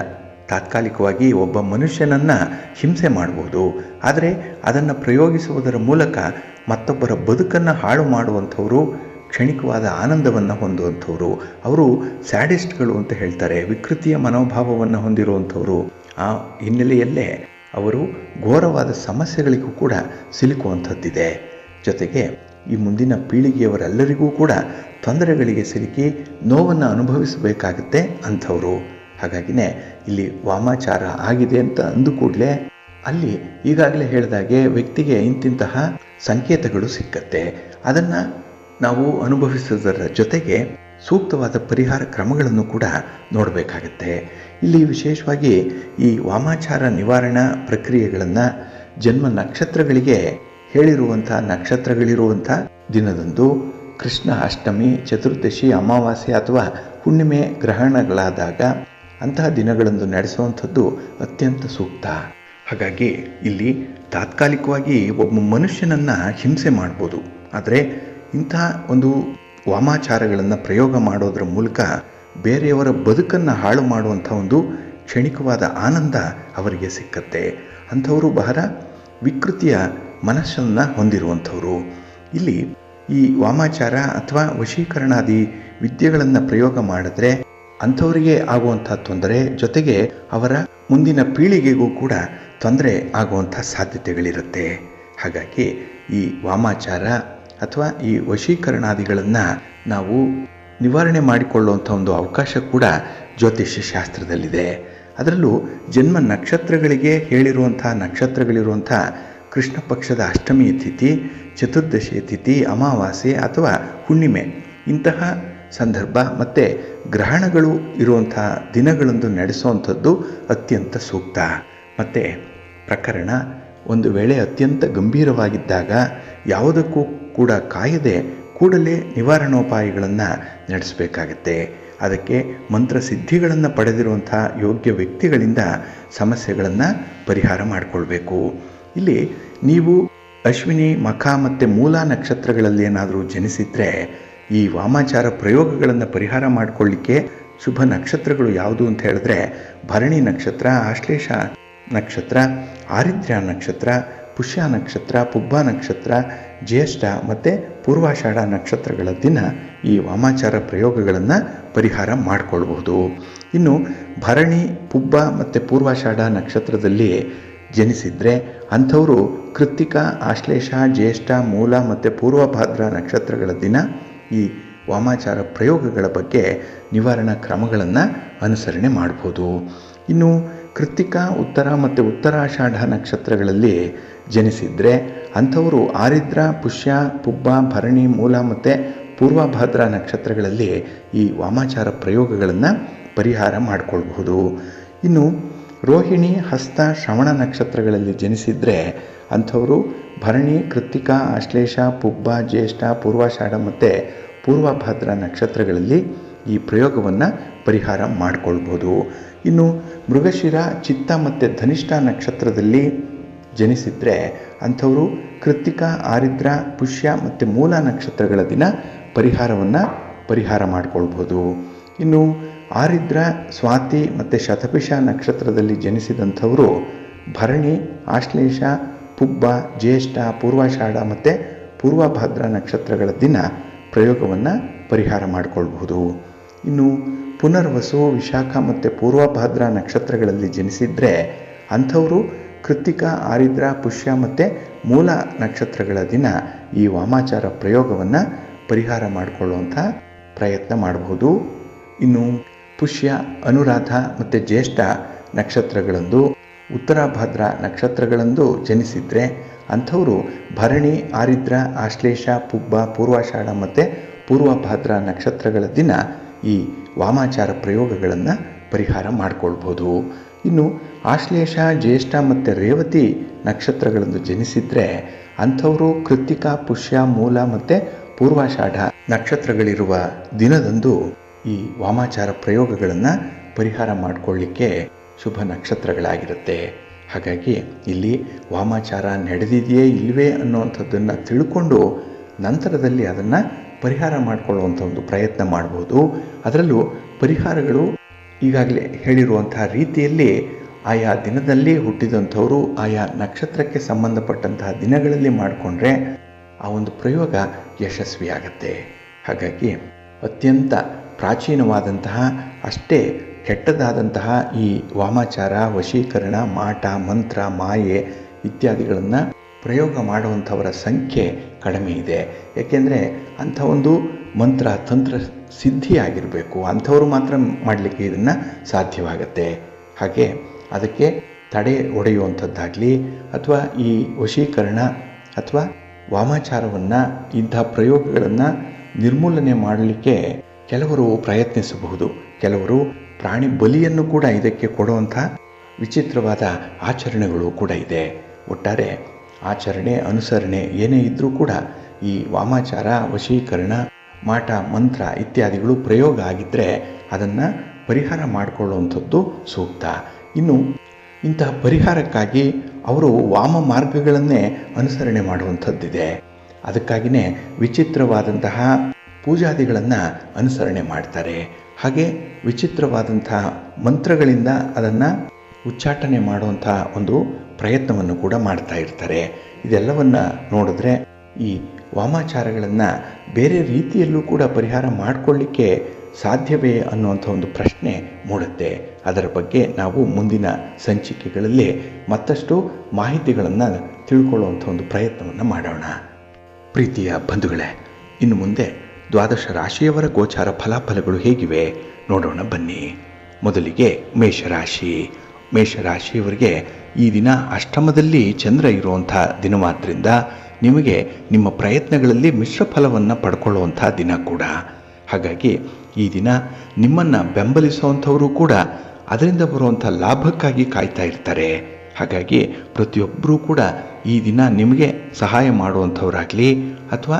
ತಾತ್ಕಾಲಿಕವಾಗಿ ಒಬ್ಬ ಮನುಷ್ಯನನ್ನು ಹಿಂಸೆ ಮಾಡ್ಬೋದು, ಆದರೆ ಅದನ್ನು ಪ್ರಯೋಗಿಸುವುದರ ಮೂಲಕ ಮತ್ತೊಬ್ಬರ ಬದುಕನ್ನು ಹಾಳು ಮಾಡುವಂಥವರು, ಕ್ಷಣಿಕವಾದ ಆನಂದವನ್ನು ಹೊಂದುವಂಥವ್ರು, ಅವರು ಸ್ಯಾಡಿಸ್ಟ್ಗಳು ಅಂತ ಹೇಳ್ತಾರೆ. ವಿಕೃತಿಯ ಮನೋಭಾವವನ್ನು ಹೊಂದಿರುವಂಥವರು. ಆ ಹಿನ್ನೆಲೆಯಲ್ಲೇ ಅವರು ಘೋರವಾದ ಸಮಸ್ಯೆಗಳಿಗೂ ಕೂಡ ಸಿಲುಕುವಂಥದ್ದಿದೆ. ಜೊತೆಗೆ ಈ ಮುಂದಿನ ಪೀಳಿಗೆಯವರೆಲ್ಲರಿಗೂ ಕೂಡ ತೊಂದರೆಗಳಿಗೆ ಸಿಲುಕಿ ನೋವನ್ನು ಅನುಭವಿಸಬೇಕಾಗುತ್ತೆ ಅಂಥವರು. ಹಾಗಾಗಿನೇ ಇಲ್ಲಿ ವಾಮಾಚಾರ ಆಗಿದೆ ಅಂತ ಅಂದು ಕೂಡಲೇ ಅಲ್ಲಿ ಈಗಾಗಲೇ ಹೇಳಿದಾಗೆ ವ್ಯಕ್ತಿಗೆ ಇಂತಿಂತಹ ಸಂಕೇತಗಳು ಸಿಕ್ಕತ್ತೆ. ಅದನ್ನು ನಾವು ಅನುಭವಿಸುವುದರ ಜೊತೆಗೆ ಸೂಕ್ತವಾದ ಪರಿಹಾರ ಕ್ರಮಗಳನ್ನು ಕೂಡ ನೋಡಬೇಕಾಗತ್ತೆ. ಇಲ್ಲಿ ವಿಶೇಷವಾಗಿ ಈ ವಾಮಾಚಾರ ನಿವಾರಣಾ ಪ್ರಕ್ರಿಯೆಗಳನ್ನು ಜನ್ಮ ನಕ್ಷತ್ರಗಳಿಗೆ ಹೇಳಿರುವಂಥ ನಕ್ಷತ್ರಗಳಿರುವಂಥ ದಿನದಂದು, ಕೃಷ್ಣ ಅಷ್ಟಮಿ, ಚತುರ್ದಶಿ, ಅಮಾವಾಸ್ಯೆ ಅಥವಾ ಹುಣ್ಣಿಮೆ ಗ್ರಹಣಗಳಾದಾಗ ಅಂತಹ ದಿನಗಳಂದು ನಡೆಸುವಂಥದ್ದು ಅತ್ಯಂತ ಸೂಕ್ತ. ಹಾಗಾಗಿ ಇಲ್ಲಿ ತಾತ್ಕಾಲಿಕವಾಗಿ ಒಬ್ಬ ಮನುಷ್ಯನನ್ನು ಹಿಂಸೆ ಮಾಡ್ಬೋದು, ಆದರೆ ಇಂತಹ ಒಂದು ವಾಮಾಚಾರಗಳನ್ನು ಪ್ರಯೋಗ ಮಾಡೋದ್ರ ಮೂಲಕ ಬೇರೆಯವರ ಬದುಕನ್ನು ಹಾಳು ಮಾಡುವಂಥ ಒಂದು ಕ್ಷಣಿಕವಾದ ಆನಂದ ಅವರಿಗೆ ಸಿಕ್ಕತ್ತೆ. ಅಂಥವರು ಬಹಳ ವಿಕೃತಿಯ ಮನಸ್ಸನ್ನು ಹೊಂದಿರುವಂಥವರು. ಇಲ್ಲಿ ಈ ವಾಮಾಚಾರ ಅಥವಾ ವಶೀಕರಣಾದಿ ವಿದ್ಯೆಗಳನ್ನು ಪ್ರಯೋಗ ಮಾಡಿದ್ರೆ ಅಂಥವರಿಗೆ ಆಗುವಂಥ ತೊಂದರೆ, ಜೊತೆಗೆ ಅವರ ಮುಂದಿನ ಪೀಳಿಗೆಗೂ ಕೂಡ ತೊಂದರೆ ಆಗುವಂಥ ಸಾಧ್ಯತೆಗಳಿರುತ್ತೆ. ಹಾಗಾಗಿ ಈ ವಾಮಾಚಾರ ಅಥವಾ ಈ ವಶೀಕರಣಾದಿಗಳನ್ನು ನಾವು ನಿವಾರಣೆ ಮಾಡಿಕೊಳ್ಳುವಂಥ ಒಂದು ಅವಕಾಶ ಕೂಡ ಜ್ಯೋತಿಷ್ಯ ಶಾಸ್ತ್ರದಲ್ಲಿದೆ. ಅದರಲ್ಲೂ ಜನ್ಮ ನಕ್ಷತ್ರಗಳಿಗೆ ಹೇಳಿರುವಂಥ ನಕ್ಷತ್ರಗಳಿರುವಂಥ ಕೃಷ್ಣ ಪಕ್ಷದ ಅಷ್ಟಮಿಯ ತಿಥಿ, ಚತುರ್ದಶಿಯ ತಿಥಿ, ಅಮಾವಾಸ್ಯೆ ಅಥವಾ ಹುಣ್ಣಿಮೆ ಇಂತಹ ಸಂದರ್ಭ ಮತ್ತು ಗ್ರಹಣಗಳು ಇರುವಂಥ ದಿನಗಳಂದು ನಡೆಸುವಂಥದ್ದು ಅತ್ಯಂತ ಸೂಕ್ತ. ಮತ್ತು ಪ್ರಕರಣ ಒಂದು ವೇಳೆ ಅತ್ಯಂತ ಗಂಭೀರವಾಗಿದ್ದಾಗ ಯಾವುದಕ್ಕೂ ಕೂಡ ಕಾಯದೆ ಕೂಡಲೇ ನಿವಾರಣೋಪಾಯಗಳನ್ನು ನಡೆಸಬೇಕಾಗತ್ತೆ. ಅದಕ್ಕೆ ಮಂತ್ರಸಿದ್ಧಿಗಳನ್ನು ಪಡೆದಿರುವಂಥ ಯೋಗ್ಯ ವ್ಯಕ್ತಿಗಳಿಂದ ಸಮಸ್ಯೆಗಳನ್ನು ಪರಿಹಾರ ಮಾಡಿಕೊಳ್ಬೇಕು. ಇಲ್ಲಿ ನೀವು ಅಶ್ವಿನಿ, ಮಖ ಮತ್ತು ಮೂಲ ನಕ್ಷತ್ರಗಳಲ್ಲಿ ಏನಾದರೂ ಜನಿಸಿದರೆ ಈ ವಾಮಾಚಾರ ಪ್ರಯೋಗಗಳನ್ನು ಪರಿಹಾರ ಮಾಡಿಕೊಳ್ಳಿಕ್ಕೆ ಶುಭ ನಕ್ಷತ್ರಗಳು ಯಾವುದು ಅಂತ ಹೇಳಿದ್ರೆ ಭರಣಿ ನಕ್ಷತ್ರ, ಆಶ್ಲೇಷ ನಕ್ಷತ್ರ, ಆರಿದ್ರ್ಯ ನಕ್ಷತ್ರ, ಪುಷ್ಯ ನಕ್ಷತ್ರ, ಪುಬ್ಬ ನಕ್ಷತ್ರ, ಜ್ಯೇಷ್ಠ ಮತ್ತು ಪೂರ್ವಾಷಾಢ ನಕ್ಷತ್ರಗಳ ದಿನ ಈ ವಾಮಾಚಾರ ಪ್ರಯೋಗಗಳನ್ನು ಪರಿಹಾರ ಮಾಡಿಕೊಳ್ಬಹುದು. ಇನ್ನು ಭರಣಿ, ಪುಬ್ಬ ಮತ್ತು ಪೂರ್ವಾಷಾಢ ನಕ್ಷತ್ರದಲ್ಲಿ ಜನಿಸಿದರೆ ಅಂಥವರು ಕೃತ್ತಿಕ, ಆಶ್ಲೇಷ, ಜ್ಯೇಷ್ಠ, ಮೂಲ ಮತ್ತು ಪೂರ್ವಭಾದ್ರ ನಕ್ಷತ್ರಗಳ ದಿನ ಈ ವಾಮಾಚಾರ ಪ್ರಯೋಗಗಳ ಬಗ್ಗೆ ನಿವಾರಣಾ ಕ್ರಮಗಳನ್ನು ಅನುಸರಣೆ ಮಾಡ್ಬೋದು. ಇನ್ನು ಕೃತ್ತಿಕ, ಉತ್ತರ ಮತ್ತು ಉತ್ತರಾಷಾಢ ನಕ್ಷತ್ರಗಳಲ್ಲಿ ಜನಿಸಿದರೆ ಅಂಥವರು ಆರಿದ್ರ, ಪುಷ್ಯ, ಪುಬ್ಬ, ಭರಣಿ, ಮೂಲ ಮತ್ತು ಪೂರ್ವಭಾದ್ರ ನಕ್ಷತ್ರಗಳಲ್ಲಿ ಈ ವಾಮಾಚಾರ ಪ್ರಯೋಗಗಳನ್ನು ಪರಿಹಾರ ಮಾಡಿಕೊಳ್ಬಹುದು. ಇನ್ನು ರೋಹಿಣಿ, ಹಸ್ತ, ಶ್ರವಣ ನಕ್ಷತ್ರಗಳಲ್ಲಿ ಜನಿಸಿದರೆ ಅಂಥವರು ಭರಣಿ, ಕೃತ್ತಿಕ, ಆಶ್ಲೇಷ, ಪುಬ್ಬ, ಜ್ಯೇಷ್ಠ, ಪೂರ್ವಾಷಾಢ ಮತ್ತು ಪೂರ್ವಭಾದ್ರ ನಕ್ಷತ್ರಗಳಲ್ಲಿ ಈ ಪ್ರಯೋಗವನ್ನು ಪರಿಹಾರ ಮಾಡಿಕೊಳ್ಬೋದು. ಇನ್ನು ಮೃಗಶಿರ, ಚಿತ್ತ ಮತ್ತು ಧನಿಷ್ಠ ನಕ್ಷತ್ರದಲ್ಲಿ ಜನಿಸಿದರೆ ಅಂಥವರು ಕೃತ್ತಿಕ, ಆರಿದ್ರ, ಪುಷ್ಯ ಮತ್ತು ಮೂಲ ನಕ್ಷತ್ರಗಳ ದಿನ ಪರಿಹಾರ ಮಾಡಿಕೊಳ್ಬೋದು. ಇನ್ನು ಆರಿದ್ರ, ಸ್ವಾತಿ ಮತ್ತು ಶತಭಿಷ ನಕ್ಷತ್ರದಲ್ಲಿ ಜನಿಸಿದಂಥವರು ಭರಣಿ, ಆಶ್ಲೇಷ, ಪುಬ್ಬ, ಜ್ಯೇಷ್ಠ, ಪೂರ್ವಾಷಾಢ ಮತ್ತು ಪೂರ್ವಭಾದ್ರ ನಕ್ಷತ್ರಗಳ ದಿನ ಪ್ರಯೋಗವನ್ನು ಪರಿಹಾರ ಮಾಡಿಕೊಳ್ಬಹುದು. ಇನ್ನು ಪುನರ್ವಸು, ವಿಶಾಖ ಮತ್ತು ಪೂರ್ವಭಾದ್ರ ನಕ್ಷತ್ರಗಳಲ್ಲಿ ಜನಿಸಿದರೆ ಅಂಥವರು ಕೃತ್ತಿಕ, ಆರಿದ್ರ, ಪುಷ್ಯ ಮತ್ತು ಮೂಲ ನಕ್ಷತ್ರಗಳ ದಿನ ಈ ವಾಮಾಚಾರ ಪ್ರಯೋಗವನ್ನು ಪರಿಹಾರ ಮಾಡಿಕೊಳ್ಳುವಂಥ ಪ್ರಯತ್ನ ಮಾಡಬಹುದು. ಇನ್ನು ಪುಷ್ಯ, ಅನುರಾಧ ಮತ್ತು ಜ್ಯೇಷ್ಠ ನಕ್ಷತ್ರಗಳಂದು, ಉತ್ತರಾಭಾದ್ರ ನಕ್ಷತ್ರಗಳಂದು ಜನಿಸಿದರೆ ಅಂಥವರು ಭರಣಿ, ಆರಿದ್ರ, ಆಶ್ಲೇಷ, ಪುಬ್ಬ, ಪೂರ್ವಾಷಾಢ ಮತ್ತು ಪೂರ್ವಭಾದ್ರ ನಕ್ಷತ್ರಗಳ ದಿನ ಈ ವಾಮಾಚಾರ ಪ್ರಯೋಗಗಳನ್ನು ಪರಿಹಾರ ಮಾಡಿಕೊಳ್ಬೋದು. ಇನ್ನು ಆಶ್ಲೇಷ, ಜ್ಯೇಷ್ಠ ಮತ್ತು ರೇವತಿ ನಕ್ಷತ್ರಗಳಂದು ಜನಿಸಿದರೆ ಅಂಥವರು ಕೃತ್ತಿಕ, ಪುಷ್ಯ, ಮೂಲ ಮತ್ತು ಪೂರ್ವಾಷಾಢ ನಕ್ಷತ್ರಗಳಿರುವ ದಿನದಂದು ಈ ವಾಮಾಚಾರ ಪ್ರಯೋಗಗಳನ್ನು ಪರಿಹಾರ ಮಾಡಿಕೊಳ್ಳಿಕ್ಕೆ ಶುಭ ನಕ್ಷತ್ರಗಳಾಗಿರುತ್ತೆ. ಹಾಗಾಗಿ ಇಲ್ಲಿ ವಾಮಾಚಾರ ನಡೆದಿದೆಯೇ ಇಲ್ಲವೇ ಅನ್ನುವಂಥದ್ದನ್ನು ತಿಳ್ಕೊಂಡು ನಂತರದಲ್ಲಿ ಅದನ್ನು ಪರಿಹಾರ ಮಾಡಿಕೊಳ್ಳುವಂಥ ಒಂದು ಪ್ರಯತ್ನ ಮಾಡ್ಬೋದು. ಅದರಲ್ಲೂ ಪರಿಹಾರಗಳು ಈಗಾಗಲೇ ಹೇಳಿರುವಂಥ ರೀತಿಯಲ್ಲಿ ಆಯಾ ದಿನದಲ್ಲಿ ಹುಟ್ಟಿದಂಥವರು ಆಯಾ ನಕ್ಷತ್ರಕ್ಕೆ ಸಂಬಂಧಪಟ್ಟಂತಹ ದಿನಗಳಲ್ಲಿ ಮಾಡಿಕೊಂಡ್ರೆ ಆ ಒಂದು ಪ್ರಯೋಗ ಯಶಸ್ವಿಯಾಗತ್ತೆ. ಹಾಗಾಗಿ ಅತ್ಯಂತ ಪ್ರಾಚೀನವಾದಂತಹ ಅಷ್ಟೇ ಕೆಟ್ಟದಾದಂತಹ ಈ ವಾಮಾಚಾರ, ವಶೀಕರಣ, ಮಾಟ, ಮಂತ್ರ, ಮಾಯೆ ಇತ್ಯಾದಿಗಳನ್ನು ಪ್ರಯೋಗ ಮಾಡುವಂಥವರ ಸಂಖ್ಯೆ ಕಡಿಮೆ ಇದೆ. ಏಕೆಂದರೆ ಅಂಥ ಒಂದು ಮಂತ್ರ, ತಂತ್ರ ಸಿದ್ಧಿಯಾಗಿರಬೇಕು. ಅಂಥವರು ಮಾತ್ರ ಮಾಡಲಿಕ್ಕೆ ಇದನ್ನು ಸಾಧ್ಯವಾಗತ್ತೆ. ಹಾಗೆ ಅದಕ್ಕೆ ತಡೆ ಒಡೆಯುವಂಥದ್ದಾಗಲಿ ಅಥವಾ ಈ ವಶೀಕರಣ ಅಥವಾ ವಾಮಾಚಾರವನ್ನು, ಇಂಥ ಪ್ರಯೋಗಗಳನ್ನು ನಿರ್ಮೂಲನೆ ಮಾಡಲಿಕ್ಕೆ ಕೆಲವರು ಪ್ರಯತ್ನಿಸಬಹುದು. ಕೆಲವರು ಪ್ರಾಣಿ ಬಲಿಯನ್ನು ಕೂಡ ಇದಕ್ಕೆ ಕೊಡುವಂಥ ವಿಚಿತ್ರವಾದ ಆಚರಣೆಗಳು ಕೂಡ ಇದೆ. ಒಟ್ಟಾರೆ ಆಚರಣೆ, ಅನುಸರಣೆ ಏನೇ ಇದ್ದರೂ ಕೂಡ ಈ ವಾಮಾಚಾರ, ವಶೀಕರಣ, ಮಾಟ, ಮಂತ್ರ ಇತ್ಯಾದಿಗಳು ಪ್ರಯೋಗ ಆಗಿದ್ದರೆ ಅದನ್ನು ಪರಿಹಾರ ಮಾಡಿಕೊಳ್ಳುವಂಥದ್ದು ಸೂಕ್ತ. ಇನ್ನು ಇಂತಹ ಪರಿಹಾರಕ್ಕಾಗಿ ಅವರು ವಾಮ ಮಾರ್ಗಗಳನ್ನೇ ಅನುಸರಣೆ ಮಾಡುವಂಥದ್ದಿದೆ. ಅದಕ್ಕಾಗಿಯೇ ವಿಚಿತ್ರವಾದಂತಹ ಪೂಜಾದಿಗಳನ್ನು ಅನುಸರಣೆ ಮಾಡ್ತಾರೆ. ಹಾಗೆ ವಿಚಿತ್ರವಾದಂತಹ ಮಂತ್ರಗಳಿಂದ ಅದನ್ನು ಉಚ್ಚಾಟನೆ ಮಾಡುವಂಥ ಒಂದು ಪ್ರಯತ್ನವನ್ನು ಕೂಡ ಮಾಡ್ತಾ ಇರ್ತಾರೆ. ಇದೆಲ್ಲವನ್ನು ನೋಡಿದ್ರೆ ಈ ವಾಮಾಚಾರಗಳನ್ನು ಬೇರೆ ರೀತಿಯಲ್ಲೂ ಕೂಡ ಪರಿಹಾರ ಮಾಡಿಕೊಳ್ಳಿಕ್ಕೆ ಸಾಧ್ಯವೇ ಅನ್ನುವಂಥ ಒಂದು ಪ್ರಶ್ನೆ ಮೂಡುತ್ತೆ. ಅದರ ಬಗ್ಗೆ ನಾವು ಮುಂದಿನ ಸಂಚಿಕೆಗಳಲ್ಲಿ ಮತ್ತಷ್ಟು ಮಾಹಿತಿಗಳನ್ನು ತಿಳ್ಕೊಳ್ಳುವಂಥ ಒಂದು ಪ್ರಯತ್ನವನ್ನು ಮಾಡೋಣ. ಪ್ರೀತಿಯ ಬಂಧುಗಳೇ, ಇನ್ನು ಮುಂದೆ ದ್ವಾದಶ ರಾಶಿಯವರ ಗೋಚಾರ ಫಲಾಫಲಗಳು ಹೇಗಿವೆ ನೋಡೋಣ ಬನ್ನಿ. ಮೊದಲಿಗೆ ಮೇಷರಾಶಿ. ಮೇಷರಾಶಿಯವರಿಗೆ ಈ ದಿನ ಅಷ್ಟಮದಲ್ಲಿ ಚಂದ್ರ ಇರುವಂಥ ದಿನವಾದ್ದರಿಂದ ನಿಮಗೆ ನಿಮ್ಮ ಪ್ರಯತ್ನಗಳಲ್ಲಿ ಮಿಶ್ರ ಫಲವನ್ನು ಪಡ್ಕೊಳ್ಳುವಂಥ ದಿನ ಕೂಡ. ಹಾಗಾಗಿ ಈ ದಿನ ನಿಮ್ಮನ್ನು ಬೆಂಬಲಿಸುವಂಥವರು ಕೂಡ ಅದರಿಂದ ಬರುವಂಥ ಲಾಭಕ್ಕಾಗಿ ಕಾಯ್ತಾ ಇರ್ತಾರೆ. ಹಾಗಾಗಿ ಪ್ರತಿಯೊಬ್ಬರೂ ಕೂಡ ಈ ದಿನ ನಿಮಗೆ ಸಹಾಯ ಮಾಡುವಂಥವರಾಗಲಿ ಅಥವಾ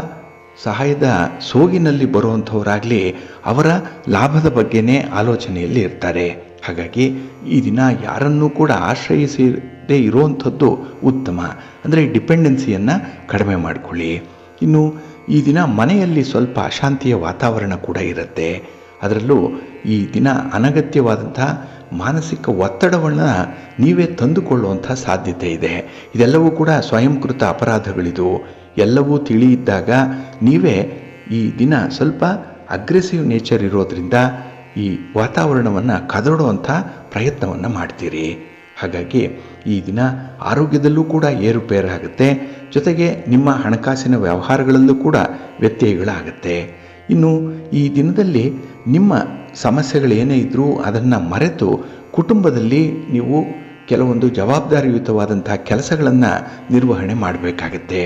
ಸಹಾಯದ ಸೋಗಿನಲ್ಲಿ ಬರುವಂಥವರಾಗಲಿ ಅವರ ಲಾಭದ ಬಗ್ಗೆನೇ ಆಲೋಚನೆಯಲ್ಲಿ ಇರ್ತಾರೆ. ಹಾಗಾಗಿ ಈ ದಿನ ಯಾರನ್ನೂ ಕೂಡ ಆಶ್ರಯಿಸದೇ ಇರುವಂಥದ್ದು ಉತ್ತಮ. ಅಂದರೆ ಡಿಪೆಂಡೆನ್ಸಿಯನ್ನು ಕಡಿಮೆ ಮಾಡಿಕೊಳ್ಳಿ. ಇನ್ನು ಈ ದಿನ ಮನೆಯಲ್ಲಿ ಸ್ವಲ್ಪ ಅಶಾಂತಿಯ ವಾತಾವರಣ ಕೂಡ ಇರುತ್ತೆ. ಅದರಲ್ಲೂ ಈ ದಿನ ಅನಗತ್ಯವಾದಂಥ ಮಾನಸಿಕ ಒತ್ತಡವನ್ನು ನೀವೇ ತಂದುಕೊಳ್ಳುವಂಥ ಸಾಧ್ಯತೆ ಇದೆ. ಇದೆಲ್ಲವೂ ಕೂಡ ಸ್ವಯಂಕೃತ ಅಪರಾಧಗಳಿದು. ಎಲ್ಲವೂ ತಿಳಿಯಿದ್ದಾಗ ನೀವೇ ಈ ದಿನ ಸ್ವಲ್ಪ ಅಗ್ರೆಸಿವ್ ನೇಚರ್ ಇರೋದ್ರಿಂದ ಈ ವಾತಾವರಣವನ್ನು ಕದಡುವಂಥ ಪ್ರಯತ್ನವನ್ನು ಮಾಡ್ತೀರಿ. ಹಾಗಾಗಿ ಈ ದಿನ ಆರೋಗ್ಯದಲ್ಲೂ ಕೂಡ ಏರುಪೇರಾಗುತ್ತೆ. ಜೊತೆಗೆ ನಿಮ್ಮ ಹಣಕಾಸಿನ ವ್ಯವಹಾರಗಳಲ್ಲೂ ಕೂಡ ವ್ಯತ್ಯಯಗಳಾಗುತ್ತೆ. ಇನ್ನು ಈ ದಿನದಲ್ಲಿ ನಿಮ್ಮ ಸಮಸ್ಯೆಗಳೇನೇ ಇದ್ದರೂ ಅದನ್ನು ಮರೆತು ಕುಟುಂಬದಲ್ಲಿ ನೀವು ಕೆಲವೊಂದು ಜವಾಬ್ದಾರಿಯುತವಾದಂಥ ಕೆಲಸಗಳನ್ನು ನಿರ್ವಹಣೆ ಮಾಡಬೇಕಾಗತ್ತೆ.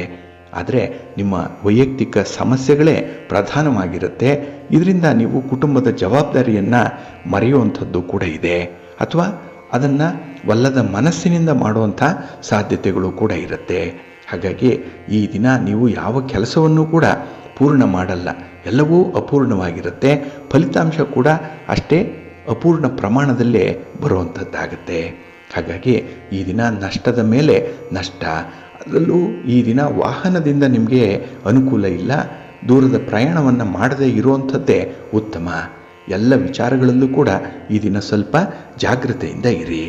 ಆದರೆ ನಿಮ್ಮ ವೈಯಕ್ತಿಕ ಸಮಸ್ಯೆಗಳೇ ಪ್ರಧಾನವಾಗಿರುತ್ತೆ. ಇದರಿಂದ ನೀವು ಕುಟುಂಬದ ಜವಾಬ್ದಾರಿಯನ್ನು ಮರೆಯುವಂಥದ್ದು ಕೂಡ ಇದೆ, ಅಥವಾ ಅದನ್ನು ವಲ್ಲದ ಮನಸ್ಸಿನಿಂದ ಮಾಡುವಂಥ ಸಾಧ್ಯತೆಗಳು ಕೂಡ ಇರುತ್ತೆ. ಹಾಗಾಗಿ ಈ ದಿನ ನೀವು ಯಾವ ಕೆಲಸವನ್ನು ಕೂಡ ಪೂರ್ಣ ಮಾಡಲ್ಲ, ಎಲ್ಲವೂ ಅಪೂರ್ಣವಾಗಿರುತ್ತೆ. ಫಲಿತಾಂಶ ಕೂಡ ಅಷ್ಟೇ ಅಪೂರ್ಣ ಪ್ರಮಾಣದಲ್ಲೇ ಬರುವಂಥದ್ದಾಗುತ್ತೆ. ಹಾಗಾಗಿ ಈ ದಿನ ನಷ್ಟದ ಮೇಲೆ ನಷ್ಟ. ಅದರಲ್ಲೂ ಈ ದಿನ ವಾಹನದಿಂದ ನಿಮಗೆ ಅನುಕೂಲ ಇಲ್ಲ. ದೂರದ ಪ್ರಯಾಣವನ್ನು ಮಾಡದೇ ಇರುವಂಥದ್ದೇ ಉತ್ತಮ. ಎಲ್ಲ ವಿಚಾರಗಳಲ್ಲೂ ಕೂಡ ಈ ದಿನ ಸ್ವಲ್ಪ ಜಾಗ್ರತೆಯಿಂದ ಇರಿ.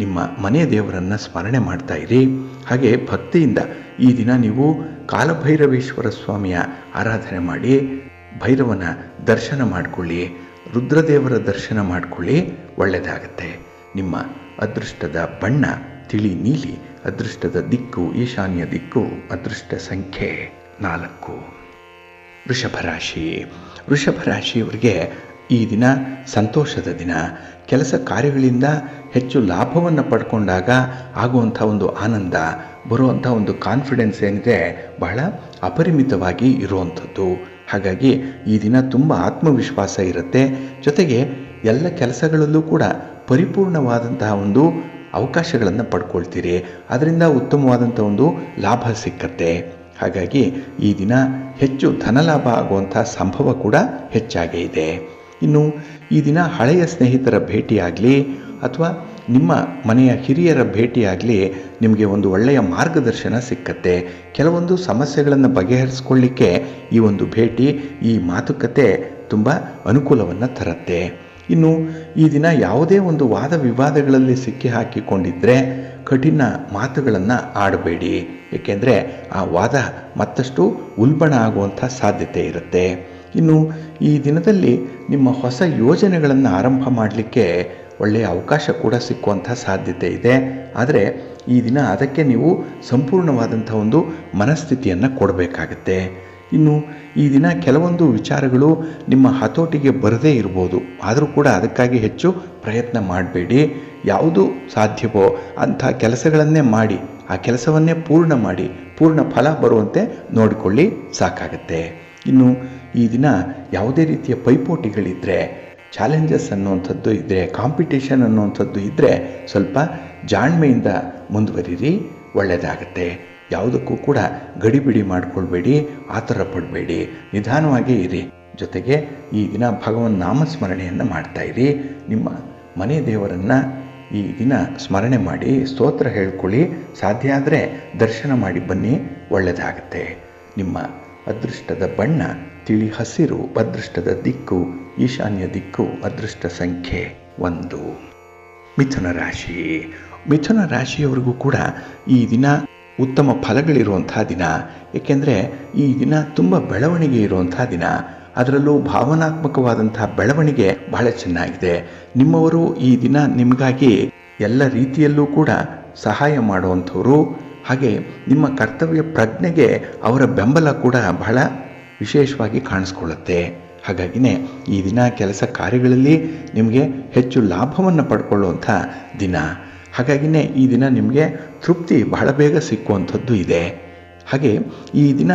ನಿಮ್ಮ ಮನೆ ದೇವರನ್ನು ಸ್ಮರಣೆ ಮಾಡ್ತಾ ಇರಿ. ಹಾಗೆ ಭಕ್ತಿಯಿಂದ ಈ ದಿನ ನೀವು ಕಾಲಭೈರವೇಶ್ವರ ಸ್ವಾಮಿಯ ಆರಾಧನೆ ಮಾಡಿ, ಭೈರವನ ದರ್ಶನ ಮಾಡಿಕೊಳ್ಳಿ, ರುದ್ರದೇವರ ದರ್ಶನ ಮಾಡಿಕೊಳ್ಳಿ, ಒಳ್ಳೆಯದಾಗತ್ತೆ. ನಿಮ್ಮ ಅದೃಷ್ಟದ ಬಣ್ಣ ತಿಳಿ ನೀಲಿ, ಅದೃಷ್ಟದ ದಿಕ್ಕು ಈಶಾನ್ಯ ದಿಕ್ಕು, ಅದೃಷ್ಟ ಸಂಖ್ಯೆ 4. ವೃಷಭ ರಾಶಿ. ವೃಷಭ ರಾಶಿಯವರಿಗೆ ಈ ದಿನ ಸಂತೋಷದ ದಿನ. ಕೆಲಸ ಕಾರ್ಯಗಳಿಂದ ಹೆಚ್ಚು ಲಾಭವನ್ನು ಪಡ್ಕೊಂಡಾಗ ಆಗುವಂಥ ಒಂದು ಆನಂದ, ಬರುವಂಥ ಒಂದು ಕಾನ್ಫಿಡೆನ್ಸ್ ಏನಿದೆ ಬಹಳ ಅಪರಿಮಿತವಾಗಿ ಇರುವಂಥದ್ದು. ಹಾಗಾಗಿ ಈ ದಿನ ತುಂಬ ಆತ್ಮವಿಶ್ವಾಸ ಇರುತ್ತೆ. ಜೊತೆಗೆ ಎಲ್ಲ ಕೆಲಸಗಳಲ್ಲೂ ಕೂಡ ಪರಿಪೂರ್ಣವಾದಂತಹ ಒಂದು ಅವಕಾಶಗಳನ್ನು ಪಡ್ಕೊಳ್ತೀರಿ. ಅದರಿಂದ ಉತ್ತಮವಾದಂಥ ಒಂದು ಲಾಭ ಸಿಕ್ಕತ್ತೆ. ಹಾಗಾಗಿ ಈ ದಿನ ಹೆಚ್ಚು ಧನಲಾಭ ಆಗುವಂಥ ಸಂಭವ ಕೂಡ ಹೆಚ್ಚಾಗೇ ಇದೆ. ಇನ್ನು ಈ ದಿನ ಹಳೆಯ ಸ್ನೇಹಿತರ ಭೇಟಿಯಾಗಲಿ ಅಥವಾ ನಿಮ್ಮ ಮನೆಯ ಹಿರಿಯರ ಭೇಟಿಯಾಗಲಿ ನಿಮಗೆ ಒಂದು ಒಳ್ಳೆಯ ಮಾರ್ಗದರ್ಶನ ಸಿಕ್ಕತ್ತೆ. ಕೆಲವೊಂದು ಸಮಸ್ಯೆಗಳನ್ನು ಬಗೆಹರಿಸ್ಕೊಳ್ಳಿಕ್ಕೆ ಈ ಒಂದು ಭೇಟಿ, ಈ ಮಾತುಕತೆ ತುಂಬ ಅನುಕೂಲವನ್ನು ತರುತ್ತೆ. ಇನ್ನು ಈ ದಿನ ಯಾವುದೇ ಒಂದು ವಾದ ವಿವಾದಗಳಲ್ಲಿ ಸಿಕ್ಕಿ ಹಾಕಿಕೊಂಡಿದ್ದರೆ ಕಠಿಣ ಮಾತುಗಳನ್ನು ಆಡಬೇಡಿ. ಏಕೆಂದರೆ ಆ ವಾದ ಮತ್ತಷ್ಟು ಉಲ್ಬಣ ಆಗುವಂಥ ಸಾಧ್ಯತೆ ಇರುತ್ತೆ. ಇನ್ನು ಈ ದಿನದಲ್ಲಿ ನಿಮ್ಮ ಹೊಸ ಯೋಜನೆಗಳನ್ನು ಆರಂಭ ಮಾಡಲಿಕ್ಕೆ ಒಳ್ಳೆಯ ಅವಕಾಶ ಕೂಡ ಸಿಕ್ಕುವಂಥ ಸಾಧ್ಯತೆ ಇದೆ. ಆದರೆ ಈ ದಿನ ಅದಕ್ಕೆ ನೀವು ಸಂಪೂರ್ಣವಾದಂಥ ಒಂದು ಮನಸ್ಥಿತಿಯನ್ನು ಕೊಡಬೇಕಾಗತ್ತೆ. ಇನ್ನು ಈ ದಿನ ಕೆಲವೊಂದು ವಿಚಾರಗಳು ನಿಮ್ಮ ಹತೋಟಿಗೆ ಬರದೇ ಇರ್ಬೋದು. ಆದರೂ ಕೂಡ ಅದಕ್ಕಾಗಿ ಹೆಚ್ಚು ಪ್ರಯತ್ನ ಮಾಡಬೇಡಿ. ಯಾವುದು ಸಾಧ್ಯವೋ ಅಂಥ ಕೆಲಸಗಳನ್ನೇ ಮಾಡಿ, ಆ ಕೆಲಸವನ್ನೇ ಪೂರ್ಣ ಮಾಡಿ, ಪೂರ್ಣ ಫಲ ಬರುವಂತೆ ನೋಡಿಕೊಳ್ಳಿ, ಸಾಕಾಗತ್ತೆ. ಇನ್ನು ಈ ದಿನ ಯಾವುದೇ ರೀತಿಯ ಪೈಪೋಟಿಗಳಿದ್ದರೆ, ಚಾಲೆಂಜಸ್ ಅನ್ನುವಂಥದ್ದು ಇದ್ದರೆ, ಕಾಂಪಿಟೇಷನ್ ಅನ್ನುವಂಥದ್ದು ಇದ್ದರೆ ಸ್ವಲ್ಪ ಜಾಣ್ಮೆಯಿಂದ ಮುಂದುವರಿರಿ, ಒಳ್ಳೆಯದಾಗತ್ತೆ. ಯಾವುದಕ್ಕೂ ಕೂಡ ಗಡಿಬಿಡಿ ಮಾಡಿಕೊಳ್ಬೇಡಿ, ಆತರ ಪಡಬೇಡಿ, ನಿಧಾನವಾಗೇ ಇರಿ. ಜೊತೆಗೆ ಈ ದಿನ ಭಗವನ್ ನಾಮಸ್ಮರಣೆಯನ್ನು ಮಾಡ್ತಾ ಇರಿ. ನಿಮ್ಮ ಮನೆ ದೇವರನ್ನು ಈ ದಿನ ಸ್ಮರಣೆ ಮಾಡಿ ಸ್ತೋತ್ರ ಹೇಳ್ಕೊಳ್ಳಿ. ಸಾಧ್ಯ ಆದರೆ ದರ್ಶನ ಮಾಡಿ ಬನ್ನಿ, ಒಳ್ಳೆಯದಾಗತ್ತೆ. ನಿಮ್ಮ ಅದೃಷ್ಟದ ಬಣ್ಣ ತಿಳಿ ಹಸಿರು, ಅದೃಷ್ಟದ ದಿಕ್ಕು ಈಶಾನ್ಯ ದಿಕ್ಕು, ಅದೃಷ್ಟ ಸಂಖ್ಯೆ 1. ಮಿಥುನ ರಾಶಿ. ಮಿಥುನ ರಾಶಿಯವರಿಗೂ ಕೂಡ ಈ ದಿನ ಉತ್ತಮ ಫಲಗಳಿರುವಂಥ ದಿನ. ಏಕೆಂದರೆ ಈ ದಿನ ತುಂಬ ಬೆಳವಣಿಗೆ ಇರುವಂಥ ದಿನ. ಅದರಲ್ಲೂ ಭಾವನಾತ್ಮಕವಾದಂಥ ಬೆಳವಣಿಗೆ ಬಹಳ ಚೆನ್ನಾಗಿದೆ. ನಿಮ್ಮವರು ಈ ದಿನ ನಿಮಗಾಗಿ ಎಲ್ಲ ರೀತಿಯಲ್ಲೂ ಕೂಡ ಸಹಾಯ ಮಾಡುವಂಥವರು. ಹಾಗೆ ನಿಮ್ಮ ಕರ್ತವ್ಯ ಪ್ರಜ್ಞೆಗೆ ಅವರ ಬೆಂಬಲ ಕೂಡ ಬಹಳ ವಿಶೇಷವಾಗಿ ಕಾಣಿಸ್ಕೊಳ್ಳುತ್ತೆ. ಹಾಗಾಗಿನೇ ಈ ದಿನ ಕೆಲಸ ಕಾರ್ಯಗಳಲ್ಲಿ ನಿಮಗೆ ಹೆಚ್ಚು ಲಾಭವನ್ನು ಪಡ್ಕೊಳ್ಳುವಂಥ ದಿನ. ಹಾಗಾಗಿನೇ ಈ ದಿನ ನಿಮಗೆ ತೃಪ್ತಿ ಬಹಳ ಬೇಗ ಸಿಕ್ಕುವಂಥದ್ದು ಇದೆ. ಹಾಗೆ ಈ ದಿನ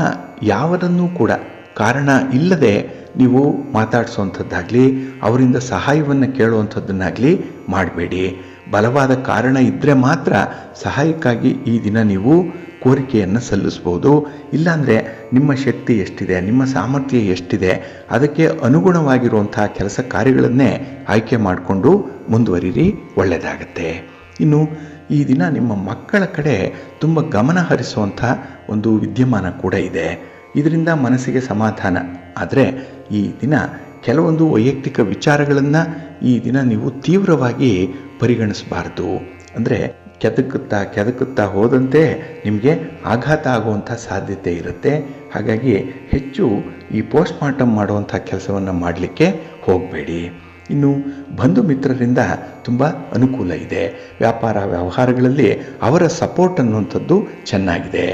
ಯಾವರನ್ನೂ ಕೂಡ ಕಾರಣ ಇಲ್ಲದೆ ನೀವು ಮಾತಾಡಿಸುವಂಥದ್ದಾಗಲಿ, ಅವರಿಂದ ಸಹಾಯವನ್ನು ಕೇಳುವಂಥದ್ದನ್ನಾಗಲಿ ಮಾಡಬೇಡಿ. ಬಲವಾದ ಕಾರಣ ಇದ್ದರೆ ಮಾತ್ರ ಸಹಾಯಕ್ಕಾಗಿ ಈ ದಿನ ನೀವು ಕೋರಿಕೆಯನ್ನು ಸಲ್ಲಿಸ್ಬೋದು. ಇಲ್ಲಾಂದರೆ ನಿಮ್ಮ ಶಕ್ತಿ ಎಷ್ಟಿದೆ, ನಿಮ್ಮ ಸಾಮರ್ಥ್ಯ ಎಷ್ಟಿದೆ, ಅದಕ್ಕೆ ಅನುಗುಣವಾಗಿರುವಂಥ ಕೆಲಸ ಕಾರ್ಯಗಳನ್ನೇ ಆಯ್ಕೆ ಮಾಡಿಕೊಂಡು ಮುಂದುವರಿರಿ, ಒಳ್ಳೆಯದಾಗತ್ತೆ. ಇನ್ನು ಈ ದಿನ ನಿಮ್ಮ ಮಕ್ಕಳ ಕಡೆ ತುಂಬ ಗಮನ ಹರಿಸುವಂಥ ಒಂದು ವಿದ್ಯಮಾನ ಕೂಡ ಇದೆ. ಇದರಿಂದ ಮನಸ್ಸಿಗೆ ಸಮಾಧಾನ. ಆದರೆ ಈ ದಿನ ಕೆಲವೊಂದು ವೈಯಕ್ತಿಕ ವಿಚಾರಗಳನ್ನು ಈ ದಿನ ನೀವು ತೀವ್ರವಾಗಿ ಪರಿಗಣಿಸಬಾರ್ದು. ಅಂದರೆ ಕೆದಕುತ್ತಾ ಹೋದಂತೆ ನಿಮಗೆ ಆಘಾತ ಆಗುವಂಥ ಸಾಧ್ಯತೆ ಇರುತ್ತೆ. ಹಾಗಾಗಿ ಹೆಚ್ಚು ಈ ಪೋಸ್ಟ್ ಮಾರ್ಟಮ್ ಮಾಡುವಂಥ ಕೆಲಸವನ್ನು ಮಾಡಲಿಕ್ಕೆ ಹೋಗಬೇಡಿ. ಇನ್ನು ಬಂಧು ಮಿತ್ರರಿಂದ ತುಂಬ ಅನುಕೂಲ ಇದೆ. ವ್ಯಾಪಾರ ವ್ಯವಹಾರಗಳಲ್ಲಿ ಅವರ ಸಪೋರ್ಟ್ ಅನ್ನುವಂಥದ್ದು ಚೆನ್ನಾಗಿದೆ.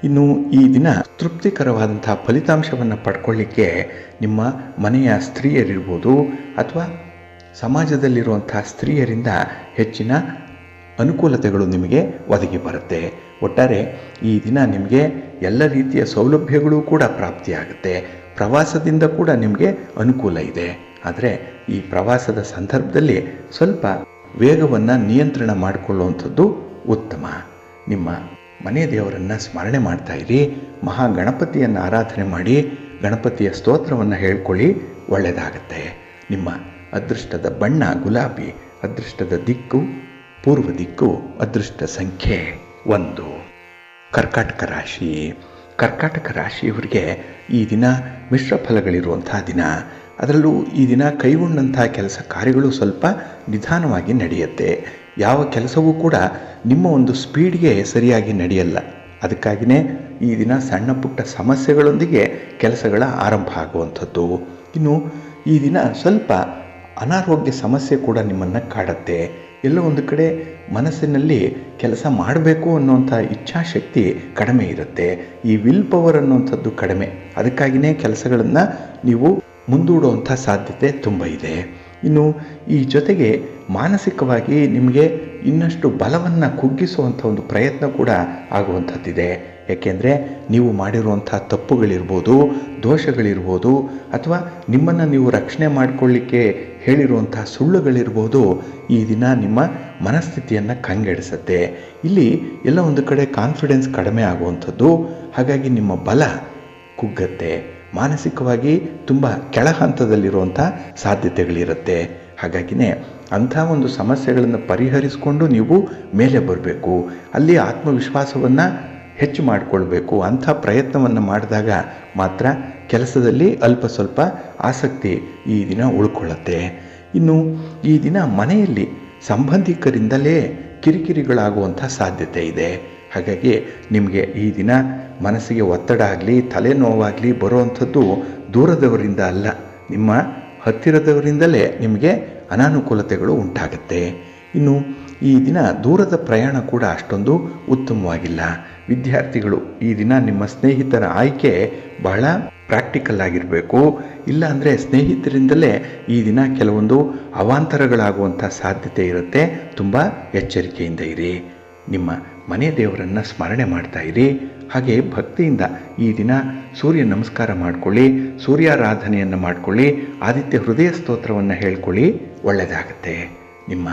ಇನ್ನು ಈ ದಿನ ತೃಪ್ತಿಕರವಾದಂಥ ಫಲಿತಾಂಶವನ್ನು ಪಡ್ಕೊಳ್ಳಿಕ್ಕೆ ನಿಮ್ಮ ಮನೆಯ ಸ್ತ್ರೀಯರಿರ್ಬೋದು ಅಥವಾ ಸಮಾಜದಲ್ಲಿರುವಂಥ ಸ್ತ್ರೀಯರಿಂದ ಹೆಚ್ಚಿನ ಅನುಕೂಲತೆಗಳು ನಿಮಗೆ ಒದಗಿ ಬರುತ್ತೆ. ಒಟ್ಟಾರೆ ಈ ದಿನ ನಿಮಗೆ ಎಲ್ಲ ರೀತಿಯ ಸೌಲಭ್ಯಗಳು ಕೂಡ ಪ್ರಾಪ್ತಿಯಾಗುತ್ತೆ. ಪ್ರವಾಸದಿಂದ ಕೂಡ ನಿಮಗೆ ಅನುಕೂಲ ಇದೆ. ಆದರೆ ಈ ಪ್ರವಾಸದ ಸಂದರ್ಭದಲ್ಲಿ ಸ್ವಲ್ಪ ವೇಗವನ್ನು ನಿಯಂತ್ರಣ ಮಾಡಿಕೊಳ್ಳುವಂಥದ್ದು ಉತ್ತಮ. ನಿಮ್ಮ ಮನೆ ದೇವರನ್ನು ಸ್ಮರಣೆ ಮಾಡ್ತಾ ಇರಿ. ಮಹಾಗಣಪತಿಯನ್ನು ಆರಾಧನೆ ಮಾಡಿ ಗಣಪತಿಯ ಸ್ತೋತ್ರವನ್ನು ಹೇಳ್ಕೊಳ್ಳಿ, ಒಳ್ಳೆಯದಾಗತ್ತೆ. ನಿಮ್ಮ ಅದೃಷ್ಟದ ಬಣ್ಣ ಗುಲಾಬಿ, ಅದೃಷ್ಟದ ದಿಕ್ಕು ಪೂರ್ವ ದಿಕ್ಕು, ಅದೃಷ್ಟ ಸಂಖ್ಯೆ 1. ಕರ್ಕಾಟಕ ರಾಶಿ. ಕರ್ಕಾಟಕ ರಾಶಿಯವರಿಗೆ ಈ ದಿನ ಮಿಶ್ರ ಫಲಗಳಿರುವಂಥ ದಿನ. ಅದರಲ್ಲೂ ಈ ದಿನ ಕೈಗೊಂಡಂಥ ಕೆಲಸ ಕಾರ್ಯಗಳು ಸ್ವಲ್ಪ ನಿಧಾನವಾಗಿ ನಡೆಯುತ್ತೆ. ಯಾವ ಕೆಲಸವೂ ಕೂಡ ನಿಮ್ಮ ಒಂದು ಸ್ಪೀಡ್ಗೆ ಸರಿಯಾಗಿ ನಡೆಯಲ್ಲ. ಅದಕ್ಕಾಗಿಯೇ ಈ ದಿನ ಸಣ್ಣ ಪುಟ್ಟ ಸಮಸ್ಯೆಗಳೊಂದಿಗೆ ಕೆಲಸಗಳ ಆರಂಭ ಆಗುವಂಥದ್ದು. ಇನ್ನು ಈ ದಿನ ಸ್ವಲ್ಪ ಅನಾರೋಗ್ಯ ಸಮಸ್ಯೆ ಕೂಡ ನಿಮ್ಮನ್ನು ಕಾಡುತ್ತೆ. ಎಲ್ಲೋ ಒಂದು ಕಡೆ ಮನಸ್ಸಿನಲ್ಲಿ ಕೆಲಸ ಮಾಡಬೇಕು ಅನ್ನುವಂಥ ಇಚ್ಛಾಶಕ್ತಿ ಕಡಿಮೆ ಇರುತ್ತೆ. ಈ ವಿಲ್ ಪವರ್ ಅನ್ನುವಂಥದ್ದು ಕಡಿಮೆ. ಅದಕ್ಕಾಗಿಯೇ ಕೆಲಸಗಳನ್ನು ನೀವು ಮುಂದೂಡುವಂಥ ಸಾಧ್ಯತೆ ತುಂಬ ಇದೆ. ಇನ್ನು ಈ ಜೊತೆಗೆ ಮಾನಸಿಕವಾಗಿ ನಿಮಗೆ ಇನ್ನಷ್ಟು ಬಲವನ್ನು ಕುಗ್ಗಿಸುವಂಥ ಒಂದು ಪ್ರಯತ್ನ ಕೂಡ ಆಗುವಂಥದ್ದಿದೆ. ಏಕೆಂದರೆ ನೀವು ಮಾಡಿರುವಂಥ ತಪ್ಪುಗಳಿರ್ಬೋದು, ದೋಷಗಳಿರ್ಬೋದು, ಅಥವಾ ನಿಮ್ಮನ್ನು ನೀವು ರಕ್ಷಣೆ ಮಾಡಿಕೊಳ್ಳಿಕ್ಕೆ ಹೇಳಿರುವಂಥ ಸುಳ್ಳುಗಳಿರ್ಬೋದು, ಈ ದಿನ ನಿಮ್ಮ ಮನಸ್ಥಿತಿಯನ್ನು ಕಂಗೆಡಿಸುತ್ತೆ. ಇಲ್ಲಿ ಎಲ್ಲ ಒಂದು ಕಡೆ ಕಾನ್ಫಿಡೆನ್ಸ್ ಕಡಿಮೆ ಆಗುವಂಥದ್ದು. ಹಾಗಾಗಿ ನಿಮ್ಮ ಬಲ ಕುಗ್ಗತ್ತೆ. ಮಾನಸಿಕವಾಗಿ ತುಂಬ ಕೆಳ ಹಂತದಲ್ಲಿರುವಂಥ ಸಾಧ್ಯತೆಗಳಿರುತ್ತೆ. ಹಾಗಾಗಿನೇ ಅಂಥ ಒಂದು ಸಮಸ್ಯೆಗಳನ್ನು ಪರಿಹರಿಸಿಕೊಂಡು ನೀವು ಮೇಲೆ ಬರಬೇಕು. ಅಲ್ಲಿ ಆತ್ಮವಿಶ್ವಾಸವನ್ನು ಹೆಚ್ಚು ಮಾಡಿಕೊಳ್ಬೇಕು. ಅಂಥ ಪ್ರಯತ್ನವನ್ನು ಮಾಡಿದಾಗ ಮಾತ್ರ ಕೆಲಸದಲ್ಲಿ ಅಲ್ಪ ಸ್ವಲ್ಪ ಆಸಕ್ತಿ ಈ ದಿನ ಉಳ್ಕೊಳ್ಳುತ್ತೆ. ಇನ್ನು ಈ ದಿನ ಮನೆಯಲ್ಲಿ ಸಂಬಂಧಿಕರಿಂದಲೇ ಕಿರಿಕಿರಿಗಳಾಗುವಂಥ ಸಾಧ್ಯತೆ ಇದೆ. ಹಾಗಾಗಿ ನಿಮಗೆ ಈ ದಿನ ಮನಸ್ಸಿಗೆ ಒತ್ತಡ ಆಗಲಿ ತಲೆನೋವಾಗಲಿ ಬರುವಂಥದ್ದು ದೂರದವರಿಂದ ಅಲ್ಲ, ನಿಮ್ಮ ಹತ್ತಿರದವರಿಂದಲೇ ನಿಮಗೆ ಅನಾನುಕೂಲತೆಗಳು ಉಂಟಾಗುತ್ತೆ. ಇನ್ನು ಈ ದಿನ ದೂರದ ಪ್ರಯಾಣ ಕೂಡ ಅಷ್ಟೊಂದು ಉತ್ತಮವಾಗಿಲ್ಲ. ವಿದ್ಯಾರ್ಥಿಗಳು ಈ ದಿನ ನಿಮ್ಮ ಸ್ನೇಹಿತರ ಆಯ್ಕೆ ಬಹಳ ಪ್ರಾಕ್ಟಿಕಲ್ ಆಗಿರಬೇಕು. ಇಲ್ಲ ಅಂದರೆ ಸ್ನೇಹಿತರಿಂದಲೇ ಈ ದಿನ ಕೆಲವೊಂದು ಅವಾಂತರಗಳಾಗುವಂಥ ಸಾಧ್ಯತೆ ಇರುತ್ತೆ. ತುಂಬ ಎಚ್ಚರಿಕೆಯಿಂದ ಇರಿ. ನಿಮ್ಮ ಮನೆ ದೇವರನ್ನು ಸ್ಮರಣೆ ಮಾಡ್ತಾ ಇರಿ. ಹಾಗೆ ಭಕ್ತಿಯಿಂದ ಈ ದಿನ ಸೂರ್ಯ ನಮಸ್ಕಾರ ಮಾಡಿಕೊಳ್ಳಿ, ಸೂರ್ಯಾರಾಧನೆಯನ್ನು ಮಾಡಿಕೊಳ್ಳಿ, ಆದಿತ್ಯ ಹೃದಯ ಸ್ತೋತ್ರವನ್ನು ಹೇಳ್ಕೊಳ್ಳಿ, ಒಳ್ಳೆಯದಾಗತ್ತೆ. ನಿಮ್ಮ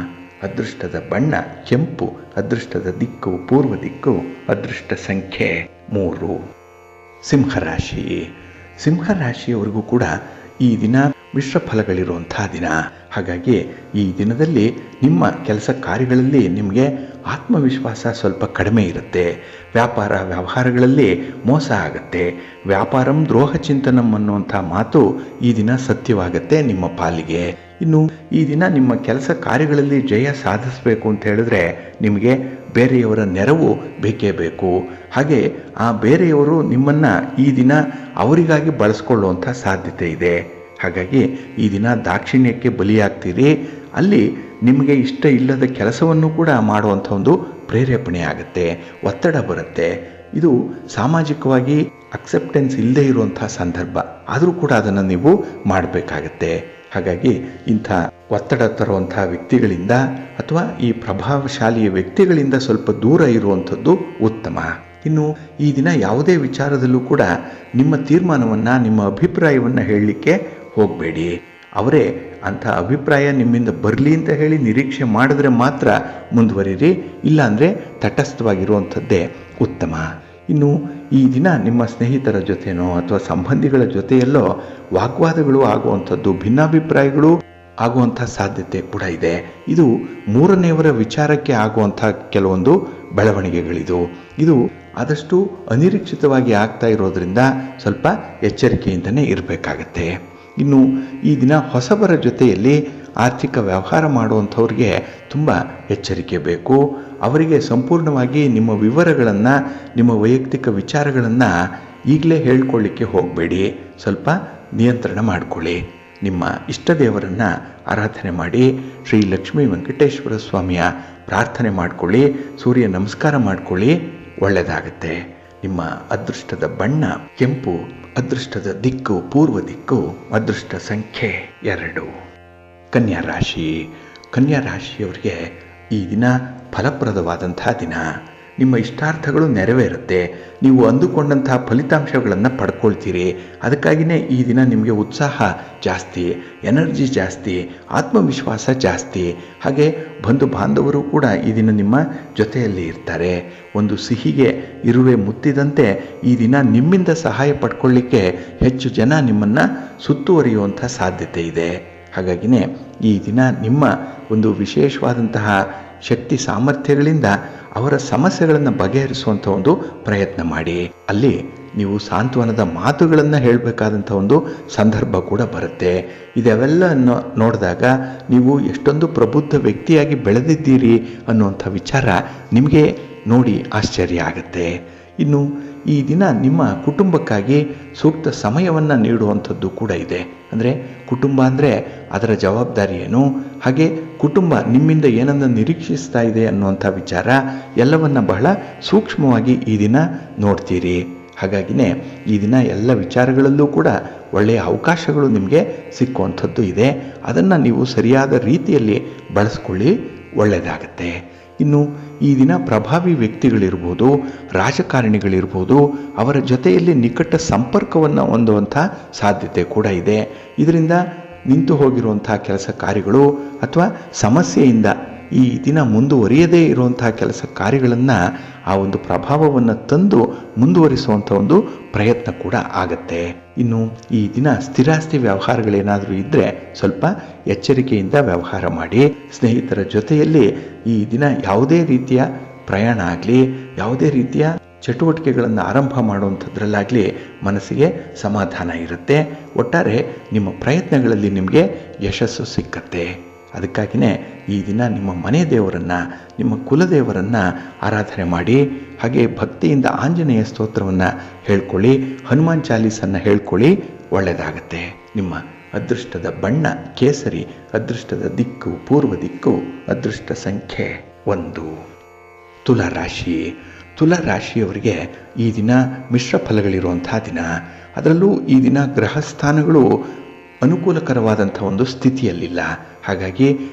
ಅದೃಷ್ಟದ ಬಣ್ಣ ಕೆಂಪು, ಅದೃಷ್ಟದ ದಿಕ್ಕು ಪೂರ್ವ ದಿಕ್ಕು, ಅದೃಷ್ಟ ಸಂಖ್ಯೆ 3. ಸಿಂಹರಾಶಿ. ಸಿಂಹರಾಶಿಯವರಿಗೂ ಕೂಡ ಈ ದಿನ ಮಿಶ್ರ ಫಲಗಳಿರುವಂಥ ದಿನ. ಹಾಗಾಗಿ ಈ ದಿನದಲ್ಲಿ ನಿಮ್ಮ ಕೆಲಸ ಕಾರ್ಯಗಳಲ್ಲಿ ನಿಮಗೆ ಆತ್ಮವಿಶ್ವಾಸ ಸ್ವಲ್ಪ ಕಡಿಮೆ ಇರುತ್ತೆ. ವ್ಯಾಪಾರ ವ್ಯವಹಾರಗಳಲ್ಲಿ ಮೋಸ ಆಗುತ್ತೆ. ವ್ಯಾಪಾರಂ ದ್ರೋಹ ಚಿಂತನಂ ಅನ್ನುವಂಥ ಮಾತು ಈ ದಿನ ಸತ್ಯವಾಗುತ್ತೆ ನಿಮ್ಮ ಪಾಲಿಗೆ. ಇನ್ನು ಈ ದಿನ ನಿಮ್ಮ ಕೆಲಸ ಕಾರ್ಯಗಳಲ್ಲಿ ಜಯ ಸಾಧಿಸಬೇಕು ಅಂತ ಹೇಳಿದ್ರೆ ನಿಮಗೆ ಬೇರೆಯವರ ನೆರವು ಬೇಕೇ ಬೇಕು. ಹಾಗೆ ಆ ಬೇರೆಯವರು ನಿಮ್ಮನ್ನು ಈ ದಿನ ಅವರಿಗಾಗಿ ಬಳಸ್ಕೊಳ್ಳುವಂಥ ಸಾಧ್ಯತೆ ಇದೆ. ಹಾಗಾಗಿ ಈ ದಿನ ದಾಕ್ಷಿಣ್ಯಕ್ಕೆ ಬಲಿಯಾಗ್ತೀರಿ. ಅಲ್ಲಿ ನಿಮಗೆ ಇಷ್ಟ ಇಲ್ಲದ ಕೆಲಸವನ್ನು ಕೂಡ ಮಾಡುವಂಥ ಒಂದು ಪ್ರೇರೇಪಣೆ ಆಗುತ್ತೆ, ಒತ್ತಡ ಬರುತ್ತೆ. ಇದು ಸಾಮಾಜಿಕವಾಗಿ ಅಕ್ಸೆಪ್ಟೆನ್ಸ್ ಇಲ್ಲದೆ ಇರುವಂಥ ಸಂದರ್ಭ. ಆದರೂ ಕೂಡ ಅದನ್ನು ನೀವು ಮಾಡಬೇಕಾಗತ್ತೆ. ಹಾಗಾಗಿ ಇಂಥ ಒತ್ತಡ ತರುವಂಥ ವ್ಯಕ್ತಿಗಳಿಂದ ಅಥವಾ ಈ ಪ್ರಭಾವಶಾಲಿಯ ವ್ಯಕ್ತಿಗಳಿಂದ ಸ್ವಲ್ಪ ದೂರ ಇರುವಂಥದ್ದು ಉತ್ತಮ. ಇನ್ನು ಈ ದಿನ ಯಾವುದೇ ವಿಚಾರದಲ್ಲೂ ಕೂಡ ನಿಮ್ಮ ತೀರ್ಮಾನವನ್ನು, ನಿಮ್ಮ ಅಭಿಪ್ರಾಯವನ್ನು ಹೇಳಲಿಕ್ಕೆ ಹೋಗಬೇಡಿ. ಅವರೇ ಅಂಥ ಅಭಿಪ್ರಾಯ ನಿಮ್ಮಿಂದ ಬರಲಿ ಅಂತ ಹೇಳಿ ನಿರೀಕ್ಷೆ ಮಾಡಿದ್ರೆ ಮಾತ್ರ ಮುಂದುವರಿರಿ. ಇಲ್ಲಾಂದರೆ ತಟಸ್ಥವಾಗಿರುವಂಥದ್ದೇ ಉತ್ತಮ. ಇನ್ನು ಈ ದಿನ ನಿಮ್ಮ ಸ್ನೇಹಿತರ ಜೊತೆನೋ ಅಥವಾ ಸಂಬಂಧಿಗಳ ಜೊತೆಯಲ್ಲೋ ವಾಗ್ವಾದಗಳು ಆಗುವಂಥದ್ದು, ಭಿನ್ನಾಭಿಪ್ರಾಯಗಳು ಆಗುವಂಥ ಸಾಧ್ಯತೆ ಕೂಡ ಇದೆ. ಇದು ಮೂರನೆಯವರ ವಿಚಾರಕ್ಕೆ ಆಗುವಂಥ ಕೆಲವೊಂದು ಬೆಳವಣಿಗೆಗಳಿದು. ಇದು ಆದಷ್ಟು ಅನಿರೀಕ್ಷಿತವಾಗಿ ಆಗ್ತಾ ಇರೋದ್ರಿಂದ ಸ್ವಲ್ಪ ಎಚ್ಚರಿಕೆಯಿಂದನೇ ಇರಬೇಕಾಗತ್ತೆ. ಇನ್ನು ಈ ದಿನ ಹೊಸಬರ ಜೊತೆಯಲ್ಲಿ ಆರ್ಥಿಕ ವ್ಯವಹಾರ ಮಾಡುವಂಥವ್ರಿಗೆ ತುಂಬ ಎಚ್ಚರಿಕೆ ಬೇಕು. ಅವರಿಗೆ ಸಂಪೂರ್ಣವಾಗಿ ನಿಮ್ಮ ವಿವರಗಳನ್ನು, ನಿಮ್ಮ ವೈಯಕ್ತಿಕ ವಿಚಾರಗಳನ್ನು ಈಗಲೇ ಹೇಳ್ಕೊಳ್ಳಿಕ್ಕೆ ಹೋಗಬೇಡಿ. ಸ್ವಲ್ಪ ನಿಯಂತ್ರಣ ಮಾಡಿಕೊಳ್ಳಿ. ನಿಮ್ಮ ಇಷ್ಟ ದೇವರನ್ನು ಆರಾಧನೆ ಮಾಡಿ, ಶ್ರೀ ಲಕ್ಷ್ಮೀ ವೆಂಕಟೇಶ್ವರ ಸ್ವಾಮಿಯ ಪ್ರಾರ್ಥನೆ ಮಾಡಿಕೊಳ್ಳಿ, ಸೂರ್ಯ ನಮಸ್ಕಾರ ಮಾಡಿಕೊಳ್ಳಿ, ಒಳ್ಳೆಯದಾಗತ್ತೆ. ನಿಮ್ಮ ಅದೃಷ್ಟದ ಬಣ್ಣ ಕೆಂಪು, ಅದೃಷ್ಟದ ದಿಕ್ಕು ಪೂರ್ವ ದಿಕ್ಕು, ಅದೃಷ್ಟ ಸಂಖ್ಯೆ 2. ಕನ್ಯಾ ರಾಶಿ. ಕನ್ಯಾ ರಾಶಿಯವರಿಗೆ ಈ ದಿನ ಫಲಪ್ರದವಾದಂಥ ದಿನ. ನಿಮ್ಮ ಇಷ್ಟಾರ್ಥಗಳು ನೆರವೇರುತ್ತೆ. ನೀವು ಅಂದುಕೊಂಡಂತಹ ಫಲಿತಾಂಶಗಳನ್ನು ಪಡ್ಕೊಳ್ತೀರಿ. ಅದಕ್ಕಾಗಿಯೇ ಈ ದಿನ ನಿಮಗೆ ಉತ್ಸಾಹ ಜಾಸ್ತಿ, ಎನರ್ಜಿ ಜಾಸ್ತಿ, ಆತ್ಮವಿಶ್ವಾಸ ಜಾಸ್ತಿ. ಹಾಗೆ ಬಂಧು ಬಾಂಧವರು ಕೂಡ ಈ ದಿನ ನಿಮ್ಮ ಜೊತೆಯಲ್ಲಿ ಇರ್ತಾರೆ. ಒಂದು ಸಿಹಿಗೆ ಇರುವೆ ಮುತ್ತಿದಂತೆ ಈ ದಿನ ನಿಮ್ಮಿಂದ ಸಹಾಯ ಪಡ್ಕೊಳ್ಳಿಕ್ಕೆ ಹೆಚ್ಚು ಜನ ನಿಮ್ಮನ್ನು ಸುತ್ತುವರಿಯುವಂಥ ಸಾಧ್ಯತೆ ಇದೆ. ಹಾಗಾಗಿಯೇ ಈ ದಿನ ನಿಮ್ಮ ಒಂದು ವಿಶೇಷವಾದಂತಹ ಶಕ್ತಿ ಸಾಮರ್ಥ್ಯಗಳಿಂದ ಅವರ ಸಮಸ್ಯೆಗಳನ್ನು ಬಗೆಹರಿಸುವಂಥ ಒಂದು ಪ್ರಯತ್ನ ಮಾಡಿ. ಅಲ್ಲಿ ನೀವು ಸಾಂತ್ವನದ ಮಾತುಗಳನ್ನು ಹೇಳಬೇಕಾದಂಥ ಒಂದು ಸಂದರ್ಭ ಕೂಡ ಬರುತ್ತೆ. ಇದೆಲ್ಲ ನೋಡಿದಾಗ ನೀವು ಎಷ್ಟೊಂದು ಪ್ರಬುದ್ಧ ವ್ಯಕ್ತಿಯಾಗಿ ಬೆಳೆದಿದ್ದೀರಿ ಅನ್ನುವಂಥ ವಿಚಾರ ನಿಮಗೆ ನೋಡಿ ಆಶ್ಚರ್ಯ ಆಗುತ್ತೆ. ಇನ್ನು ಈ ದಿನ ನಿಮ್ಮ ಕುಟುಂಬಕ್ಕಾಗಿ ಸೂಕ್ತ ಸಮಯವನ್ನು ನೀಡುವಂಥದ್ದು ಕೂಡ ಇದೆ. ಅಂದರೆ ಕುಟುಂಬ ಅಂದರೆ ಅದರ ಜವಾಬ್ದಾರಿ ಏನು, ಹಾಗೆ ಕುಟುಂಬ ನಿಮ್ಮಿಂದ ಏನನ್ನು ನಿರೀಕ್ಷಿಸ್ತಾ ಇದೆ ಅನ್ನುವಂಥ ವಿಚಾರ ಎಲ್ಲವನ್ನು ಬಹಳ ಸೂಕ್ಷ್ಮವಾಗಿ ಈ ದಿನ ನೋಡ್ತೀರಿ. ಹಾಗಾಗಿನೇ ಈ ದಿನ ಎಲ್ಲ ವಿಚಾರಗಳಲ್ಲೂ ಕೂಡ ಒಳ್ಳೆಯ ಅವಕಾಶಗಳು ನಿಮಗೆ ಸಿಕ್ಕುವಂಥದ್ದು ಇದೆ. ಅದನ್ನು ನೀವು ಸರಿಯಾದ ರೀತಿಯಲ್ಲಿ ಬಳಸ್ಕೊಳ್ಳಿ, ಒಳ್ಳೆಯದಾಗತ್ತೆ. ಇನ್ನು ಈ ದಿನ ಪ್ರಭಾವಿ ವ್ಯಕ್ತಿಗಳಿರ್ಬೋದು, ರಾಜಕಾರಣಿಗಳಿರ್ಬೋದು, ಅವರ ಜೊತೆಯಲ್ಲಿ ನಿಕಟ ಸಂಪರ್ಕವನ್ನು ಹೊಂದುವಂಥ ಸಾಧ್ಯತೆ ಕೂಡ ಇದೆ. ಇದರಿಂದ ನಿಂತು ಹೋಗಿರುವಂಥ ಕೆಲಸ ಕಾರ್ಯಗಳು ಅಥವಾ ಸಮಸ್ಯೆಯಿಂದ ಈ ದಿನ ಮುಂದುವರಿಯದೇ ಇರುವಂಥ ಕೆಲಸ ಕಾರ್ಯಗಳನ್ನು ಆ ಒಂದು ಪ್ರಭಾವವನ್ನು ತಂದು ಮುಂದುವರಿಸುವಂಥ ಒಂದು ಪ್ರಯತ್ನ ಕೂಡ ಆಗತ್ತೆ. ಇನ್ನು ಈ ದಿನ ಸ್ಥಿರಾಸ್ತಿ ವ್ಯವಹಾರಗಳೇನಾದರೂ ಇದ್ದರೆ ಸ್ವಲ್ಪ ಎಚ್ಚರಿಕೆಯಿಂದ ವ್ಯವಹಾರ ಮಾಡಿ. ಸ್ನೇಹಿತರ ಜೊತೆಯಲ್ಲಿ ಈ ದಿನ ಯಾವುದೇ ರೀತಿಯ ಪ್ರಯಾಣ ಆಗಲಿ, ಯಾವುದೇ ರೀತಿಯ ಚಟುವಟಿಕೆಗಳನ್ನು ಆರಂಭ ಮಾಡುವಂಥದ್ರಲ್ಲಾಗಲಿ ಮನಸ್ಸಿಗೆ ಸಮಾಧಾನ ಇರುತ್ತೆ. ಒಟ್ಟಾರೆ ನಿಮ್ಮ ಪ್ರಯತ್ನಗಳಲ್ಲಿ ನಿಮಗೆ ಯಶಸ್ಸು ಸಿಕ್ಕತ್ತೆ. ಅದಕ್ಕಾಗಿಯೇ ಈ ದಿನ ನಿಮ್ಮ ಮನೆ ದೇವರನ್ನು, ನಿಮ್ಮ ಕುಲದೇವರನ್ನು ಆರಾಧನೆ ಮಾಡಿ. ಹಾಗೆ ಭಕ್ತಿಯಿಂದ ಆಂಜನೇಯ ಸ್ತೋತ್ರವನ್ನು ಹೇಳ್ಕೊಳ್ಳಿ, ಹನುಮಾನ್ ಚಾಲೀಸನ್ನು ಹೇಳ್ಕೊಳ್ಳಿ, ಒಳ್ಳೆಯದಾಗತ್ತೆ. ನಿಮ್ಮ ಅದೃಷ್ಟದ ಬಣ್ಣ ಕೇಸರಿ, ಅದೃಷ್ಟದ ದಿಕ್ಕು ಪೂರ್ವ ದಿಕ್ಕು, ಅದೃಷ್ಟ ಸಂಖ್ಯೆ 1. ತುಲಾರಾಶಿ. ತುಲಾರಾಶಿಯವರಿಗೆ ಈ ದಿನ ಮಿಶ್ರ ಫಲಗಳಿರುವಂಥ ದಿನ. ಅದರಲ್ಲೂ ಈ ದಿನ ಗ್ರಹಸ್ಥಾನಗಳು ಅನುಕೂಲಕರವಾದಂಥ ಒಂದು ಸ್ಥಿತಿಯಲ್ಲಿಲ್ಲ. ಹಾಗಾಗಿ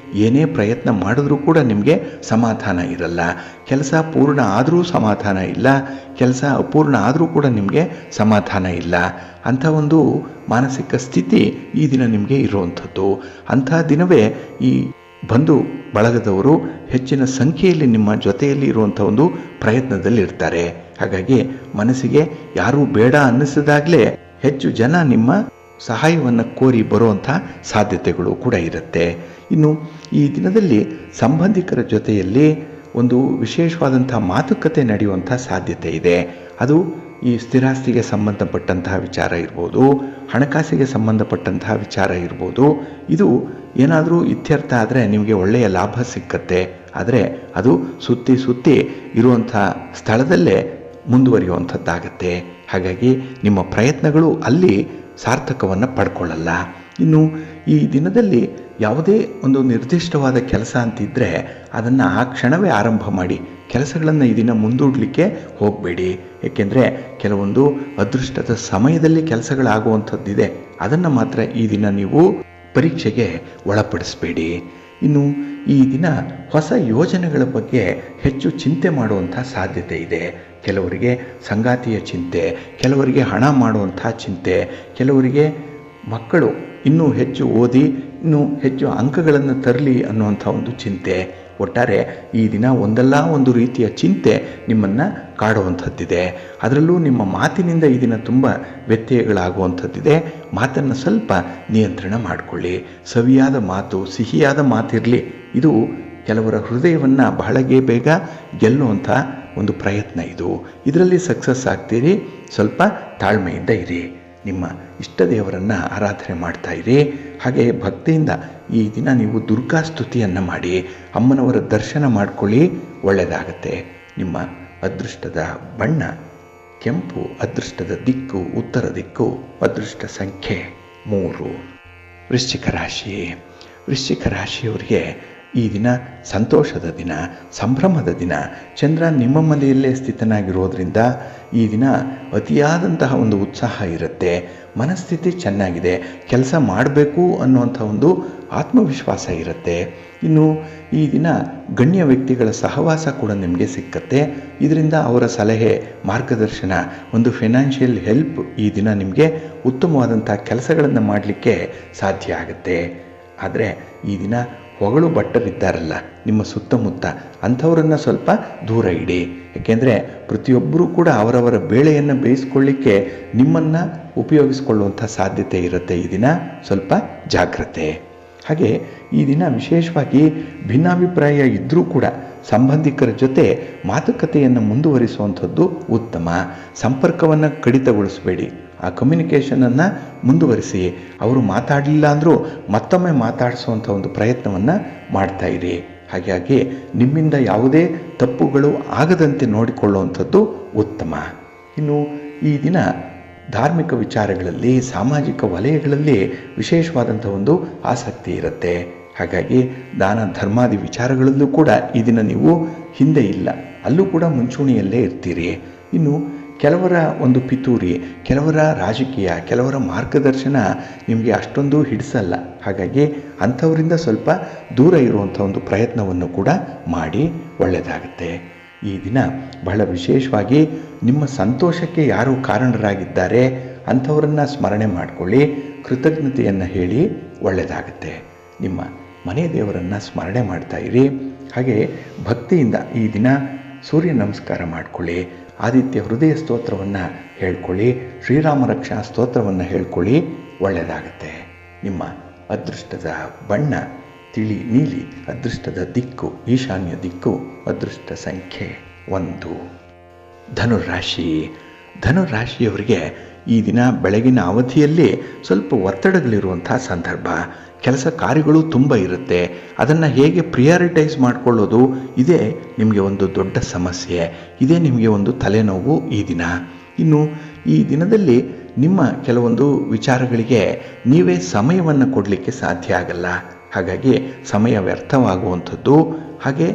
ಏನೇ ಪ್ರಯತ್ನ ಮಾಡಿದ್ರೂ ಕೂಡ ನಿಮಗೆ ಸಮಾಧಾನ ಇರಲ್ಲ. ಕೆಲಸ ಪೂರ್ಣ ಆದರೂ ಸಮಾಧಾನ ಇಲ್ಲ, ಕೆಲಸ ಅಪೂರ್ಣ ಆದರೂ ಕೂಡ ನಿಮಗೆ ಸಮಾಧಾನ ಇಲ್ಲ. ಅಂಥ ಒಂದು ಮಾನಸಿಕ ಸ್ಥಿತಿ ಈ ದಿನ ನಿಮಗೆ ಇರುವಂಥದ್ದು. ಅಂಥ ದಿನವೇ ಈ ಬಂಧು ಬಳಗದವರು ಹೆಚ್ಚಿನ ಸಂಖ್ಯೆಯಲ್ಲಿ ನಿಮ್ಮ ಜೊತೆಯಲ್ಲಿ ಇರುವಂಥ ಒಂದು ಪ್ರಯತ್ನದಲ್ಲಿರ್ತಾರೆ. ಹಾಗಾಗಿ ಮನಸ್ಸಿಗೆ ಯಾರೂ ಬೇಡ ಅನ್ನಿಸಿದಾಗಲೇ ಹೆಚ್ಚು ಜನ ನಿಮ್ಮ ಸಹಾಯವನ್ನು ಕೋರಿ ಬರುವಂಥ ಸಾಧ್ಯತೆಗಳು ಕೂಡ ಇರುತ್ತೆ. ಇನ್ನು ಈ ದಿನದಲ್ಲಿ ಸಂಬಂಧಿಕರ ಜೊತೆಯಲ್ಲಿ ಒಂದು ವಿಶೇಷವಾದಂಥ ಮಾತುಕತೆ ನಡೆಯುವಂಥ ಸಾಧ್ಯತೆ ಇದೆ. ಅದು ಈ ಸ್ಥಿರಾಸ್ತಿಗೆ ಸಂಬಂಧಪಟ್ಟಂತಹ ವಿಚಾರ ಇರ್ಬೋದು, ಹಣಕಾಸಿಗೆ ಸಂಬಂಧಪಟ್ಟಂತಹ ವಿಚಾರ ಇರ್ಬೋದು. ಇದು ಏನಾದರೂ ಇತ್ಯರ್ಥ ಆದರೆ ನಿಮಗೆ ಒಳ್ಳೆಯ ಲಾಭ ಸಿಕ್ಕತ್ತೆ. ಆದರೆ ಅದು ಸುತ್ತಿ ಇರುವಂಥ ಸ್ಥಳದಲ್ಲೇ ಮುಂದುವರಿಯುವಂಥದ್ದಾಗತ್ತೆ. ಹಾಗಾಗಿ ನಿಮ್ಮ ಪ್ರಯತ್ನಗಳು ಅಲ್ಲಿ ಸಾರ್ಥಕವನ್ನು ಪಡ್ಕೊಳ್ಳಲ್ಲ. ಇನ್ನು ಈ ದಿನದಲ್ಲಿ ಯಾವುದೇ ಒಂದು ನಿರ್ದಿಷ್ಟವಾದ ಕೆಲಸ ಅಂತಿದ್ದರೆ ಅದನ್ನು ಆ ಕ್ಷಣವೇ ಆರಂಭ ಮಾಡಿ. ಕೆಲಸಗಳನ್ನು ಈ ದಿನ ಮುಂದೂಡಲಿಕ್ಕೆ ಹೋಗಬೇಡಿ. ಏಕೆಂದರೆ ಕೆಲವೊಂದು ಅದೃಷ್ಟದ ಸಮಯದಲ್ಲಿ ಕೆಲಸಗಳಾಗುವಂಥದ್ದಿದೆ. ಅದನ್ನು ಮಾತ್ರ ಈ ದಿನ ನೀವು ಪರೀಕ್ಷೆಗೆ ಒಳಪಡಿಸಬೇಡಿ. ಇನ್ನು ಈ ದಿನ ಹೊಸ ಯೋಜನೆಗಳ ಬಗ್ಗೆ ಹೆಚ್ಚು ಚಿಂತೆ ಮಾಡುವಂಥ ಸಾಧ್ಯತೆ ಇದೆ. ಕೆಲವರಿಗೆ ಸಂಗಾತಿಯ ಚಿಂತೆ, ಕೆಲವರಿಗೆ ಹಣ ಮಾಡುವಂಥ ಚಿಂತೆ, ಕೆಲವರಿಗೆ ಮಕ್ಕಳು ಇನ್ನೂ ಹೆಚ್ಚು ಓದಿ ಇನ್ನೂ ಹೆಚ್ಚು ಅಂಕಗಳನ್ನು ತರಲಿ ಅನ್ನುವಂಥ ಒಂದು ಚಿಂತೆ. ಒಟ್ಟಾರೆ ಈ ದಿನ ಒಂದಲ್ಲ ಒಂದು ರೀತಿಯ ಚಿಂತೆ ನಿಮ್ಮನ್ನು ಕಾಡುವಂಥದ್ದಿದೆ. ಅದರಲ್ಲೂ ನಿಮ್ಮ ಮಾತಿನಿಂದ ಈ ದಿನ ತುಂಬ ವ್ಯತ್ಯಯಗಳಾಗುವಂಥದ್ದಿದೆ. ಮಾತನ್ನು ಸ್ವಲ್ಪ ನಿಯಂತ್ರಣ ಮಾಡಿಕೊಳ್ಳಿ. ಸವಿಯಾದ ಮಾತು, ಸಿಹಿಯಾದ ಮಾತಿರಲಿ. ಇದು ಕೆಲವರ ಹೃದಯವನ್ನು ಬಹಳಗೆ ಬೇಗ ಗೆಲ್ಲುವಂಥ ಒಂದು ಪ್ರಯತ್ನ ಇದು. ಇದರಲ್ಲಿ ಸಕ್ಸಸ್ ಆಗ್ತೀರಿ. ಸ್ವಲ್ಪ ತಾಳ್ಮೆಯಿಂದ ಇರಿ. ನಿಮ್ಮ ಇಷ್ಟ ದೇವರನ್ನು ಆರಾಧನೆ ಮಾಡ್ತಾ ಇರಿ. ಹಾಗೆ ಭಕ್ತಿಯಿಂದ ಈ ದಿನ ನೀವು ದುರ್ಗಾ ಸ್ತುತಿಯನ್ನು ಮಾಡಿ ಅಮ್ಮನವರ ದರ್ಶನ ಮಾಡಿಕೊಳ್ಳಿ, ಒಳ್ಳೆಯದಾಗತ್ತೆ. ನಿಮ್ಮ ಅದೃಷ್ಟದ ಬಣ್ಣ ಕೆಂಪು, ಅದೃಷ್ಟದ ದಿಕ್ಕು ಉತ್ತರ ದಿಕ್ಕು, ಅದೃಷ್ಟ ಸಂಖ್ಯೆ 3. ವೃಶ್ಚಿಕ ರಾಶಿ. ವೃಶ್ಚಿಕ ರಾಶಿಯವರಿಗೆ ಈ ದಿನ ಸಂತೋಷದ ದಿನ, ಸಂಭ್ರಮದ ದಿನ. ಚಂದ್ರ ನಿಮ್ಮ ಮನೆಯಲ್ಲೇ ಸ್ಥಿತನಾಗಿರೋದ್ರಿಂದ ಈ ದಿನ ಅತಿಯಾದಂತಹ ಒಂದು ಉತ್ಸಾಹ ಇರುತ್ತೆ. ಮನಸ್ಥಿತಿ ಚೆನ್ನಾಗಿದೆ, ಕೆಲಸ ಮಾಡಬೇಕು ಅನ್ನುವಂಥ ಒಂದು ಆತ್ಮವಿಶ್ವಾಸ ಇರುತ್ತೆ. ಇನ್ನು ಈ ದಿನ ಗಣ್ಯ ವ್ಯಕ್ತಿಗಳ ಸಹವಾಸ ಕೂಡ ನಿಮಗೆ ಸಿಕ್ಕತ್ತೆ. ಇದರಿಂದ ಅವರ ಸಲಹೆ, ಮಾರ್ಗದರ್ಶನ, ಒಂದು ಫೈನಾನ್ಷಿಯಲ್ ಹೆಲ್ಪ್ ಈ ದಿನ ನಿಮಗೆ ಉತ್ತಮವಾದಂಥ ಕೆಲಸಗಳನ್ನು ಮಾಡಲಿಕ್ಕೆ ಸಾಧ್ಯ ಆಗುತ್ತೆ. ಆದರೆ ಈ ದಿನ ಹೊಗಳು ಭಟ್ಟರಿದ್ದಾರಲ್ಲ ನಿಮ್ಮ ಸುತ್ತಮುತ್ತ, ಅಂಥವರನ್ನು ಸ್ವಲ್ಪ ದೂರ ಇಡಿ. ಏಕೆಂದರೆ ಪ್ರತಿಯೊಬ್ಬರೂ ಕೂಡ ಅವರವರ ಬೇಳೆಯನ್ನು ಬೇಯಿಸ್ಕೊಳ್ಳಿಕ್ಕೆ ನಿಮ್ಮನ್ನು ಉಪಯೋಗಿಸ್ಕೊಳ್ಳುವಂಥ ಸಾಧ್ಯತೆ ಇರುತ್ತೆ. ಈ ದಿನ ಸ್ವಲ್ಪ ಜಾಗ್ರತೆ. ಹಾಗೆ ಈ ದಿನ ವಿಶೇಷವಾಗಿ ಭಿನ್ನಾಭಿಪ್ರಾಯ ಇದ್ದರೂ ಕೂಡ ಸಂಬಂಧಿಕರ ಜೊತೆ ಮಾತುಕತೆಯನ್ನು ಮುಂದುವರಿಸುವಂಥದ್ದು ಉತ್ತಮ. ಸಂಪರ್ಕವನ್ನು ಕಡಿತಗೊಳಿಸಬೇಡಿ, ಆ ಕಮ್ಯುನಿಕೇಷನನ್ನು ಮುಂದುವರಿಸಿ. ಅವರು ಮಾತಾಡಲಿಲ್ಲ ಅಂದರೂ ಮತ್ತೊಮ್ಮೆ ಮಾತಾಡಿಸುವಂಥ ಒಂದು ಪ್ರಯತ್ನವನ್ನು ಮಾಡ್ತಾಯಿರಿ. ಹಾಗಾಗಿ ನಿಮ್ಮಿಂದ ಯಾವುದೇ ತಪ್ಪುಗಳು ಆಗದಂತೆ ನೋಡಿಕೊಳ್ಳುವಂಥದ್ದು ಉತ್ತಮ. ಇನ್ನು ಈ ದಿನ ಧಾರ್ಮಿಕ ವಿಚಾರಗಳಲ್ಲಿ, ಸಾಮಾಜಿಕ ವಲಯಗಳಲ್ಲಿ ವಿಶೇಷವಾದಂಥ ಒಂದು ಆಸಕ್ತಿ ಇರುತ್ತೆ. ಹಾಗಾಗಿ ದಾನ ಧರ್ಮಾದಿ ವಿಚಾರಗಳಲ್ಲೂ ಕೂಡ ಈ ದಿನ ನೀವು ಹಿಂದೆ ಇಲ್ಲ, ಅಲ್ಲೂ ಕೂಡ ಮುಂಚೂಣಿಯಲ್ಲೇ ಇರ್ತೀರಿ. ಇನ್ನು ಕೆಲವರ ಒಂದು ಪಿತೂರಿ, ಕೆಲವರ ರಾಜಕೀಯ, ಕೆಲವರ ಮಾರ್ಗದರ್ಶನ ನಿಮಗೆ ಅಷ್ಟೊಂದು ಹಿಡಿಸಲ್ಲ. ಹಾಗಾಗಿ ಅಂಥವರಿಂದ ಸ್ವಲ್ಪ ದೂರ ಇರುವಂಥ ಒಂದು ಪ್ರಯತ್ನವನ್ನು ಕೂಡ ಮಾಡಿ, ಒಳ್ಳೆಯದಾಗುತ್ತೆ. ಈ ದಿನ ಬಹಳ ವಿಶೇಷವಾಗಿ ನಿಮ್ಮ ಸಂತೋಷಕ್ಕೆ ಯಾರು ಕಾರಣರಾಗಿದ್ದಾರೆ ಅಂಥವರನ್ನು ಸ್ಮರಣೆ ಮಾಡಿಕೊಳ್ಳಿ, ಕೃತಜ್ಞತೆಯನ್ನು ಹೇಳಿ, ಒಳ್ಳೆಯದಾಗುತ್ತೆ. ನಿಮ್ಮ ಮನೆ ದೇವರನ್ನು ಸ್ಮರಣೆ ಮಾಡ್ತಾ ಇರಿ. ಹಾಗೆ ಭಕ್ತಿಯಿಂದ ಈ ದಿನ ಸೂರ್ಯ ನಮಸ್ಕಾರ ಮಾಡಿಕೊಳ್ಳಿ, ಆದಿತ್ಯ ಹೃದಯ ಸ್ತೋತ್ರವನ್ನು ಹೇಳ್ಕೊಳ್ಳಿ, ಶ್ರೀರಾಮ ರಕ್ಷಾ ಸ್ತೋತ್ರವನ್ನು ಹೇಳ್ಕೊಳ್ಳಿ, ಒಳ್ಳೆಯದಾಗುತ್ತೆ. ನಿಮ್ಮ ಅದೃಷ್ಟದ ಬಣ್ಣ ತಿಳಿ ನೀಲಿ, ಅದೃಷ್ಟದ ದಿಕ್ಕು ಈಶಾನ್ಯ ದಿಕ್ಕು, ಅದೃಷ್ಟ ಸಂಖ್ಯೆ 1. ಧನುರಾಶಿ. ಧನುರಾಶಿಯವರಿಗೆ ಈ ದಿನ ಬೆಳಗಿನ ಅವಧಿಯಲ್ಲಿ ಸ್ವಲ್ಪ ಒತ್ತಡಗಳಿರುವಂಥ ಸಂದರ್ಭ. ಕೆಲಸ ಕಾರ್ಯಗಳು ತುಂಬ ಇರುತ್ತೆ. ಅದನ್ನು ಹೇಗೆ ಪ್ರಿಯಾರಿಟೈಸ್ ಮಾಡಿಕೊಳ್ಳೋದು, ಇದೇ ನಿಮಗೆ ಒಂದು ದೊಡ್ಡ ಸಮಸ್ಯೆ, ಇದೇ ನಿಮಗೆ ಒಂದು ತಲೆನೋವು ಈ ದಿನ. ಇನ್ನು ಈ ದಿನದಲ್ಲಿ ನಿಮ್ಮ ಕೆಲವೊಂದು ವಿಚಾರಗಳಿಗೆ ನೀವೇ ಸಮಯವನ್ನು ಕೊಡಲಿಕ್ಕೆ ಸಾಧ್ಯ ಆಗಲ್ಲ. ಹಾಗಾಗಿ ಸಮಯ ವ್ಯರ್ಥವಾಗುವಂಥದ್ದು. ಹಾಗೆ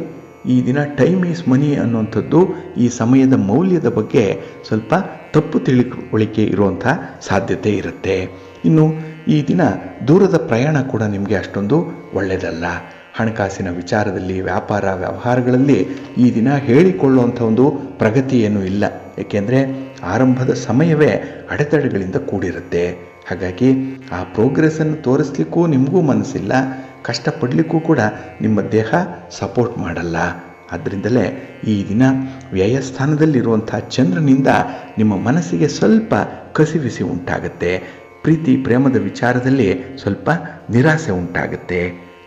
ಈ ದಿನ ಟೈಮ್ ಈಸ್ ಮನಿ ಅನ್ನುವಂಥದ್ದು, ಈ ಸಮಯದ ಮೌಲ್ಯದ ಬಗ್ಗೆ ಸ್ವಲ್ಪ ತಪ್ಪು ತಿಳಿವಳಿಕೆ ಇರುವಂಥ ಸಾಧ್ಯತೆ ಇರುತ್ತೆ. ಇನ್ನು ಈ ದಿನ ದೂರದ ಪ್ರಯಾಣ ಕೂಡ ನಿಮಗೆ ಅಷ್ಟೊಂದು ಒಳ್ಳೆಯದಲ್ಲ. ಹಣಕಾಸಿನ ವಿಚಾರದಲ್ಲಿ, ವ್ಯಾಪಾರ ವ್ಯವಹಾರಗಳಲ್ಲಿ ಈ ದಿನ ಹೇಳಿಕೊಳ್ಳುವಂಥ ಒಂದು ಪ್ರಗತಿ ಏನೂ ಇಲ್ಲ. ಏಕೆಂದರೆ ಆರಂಭದ ಸಮಯವೇ ಅಡೆತಡೆಗಳಿಂದ ಕೂಡಿರುತ್ತೆ. ಹಾಗಾಗಿ ಆ ಪ್ರೋಗ್ರೆಸ್ಸನ್ನು ತೋರಿಸ್ಲಿಕ್ಕೂ ನಿಮಗೂ ಮನಸ್ಸಿಲ್ಲ, ಕಷ್ಟಪಡಲಿಕ್ಕೂ ಕೂಡ ನಿಮ್ಮ ದೇಹ ಸಪೋರ್ಟ್ ಮಾಡಲ್ಲ. ಆದ್ದರಿಂದಲೇ ಈ ದಿನ ವ್ಯಯಸ್ಥಾನದಲ್ಲಿರುವಂಥ ಚಂದ್ರನಿಂದ ನಿಮ್ಮ ಮನಸ್ಸಿಗೆ ಸ್ವಲ್ಪ ಕಸಿವಿಸಿ ಉಂಟಾಗುತ್ತೆ. ಪ್ರೀತಿ ಪ್ರೇಮದ ವಿಚಾರದಲ್ಲಿ ಸ್ವಲ್ಪ ನಿರಾಸೆ ಉಂಟಾಗುತ್ತೆ.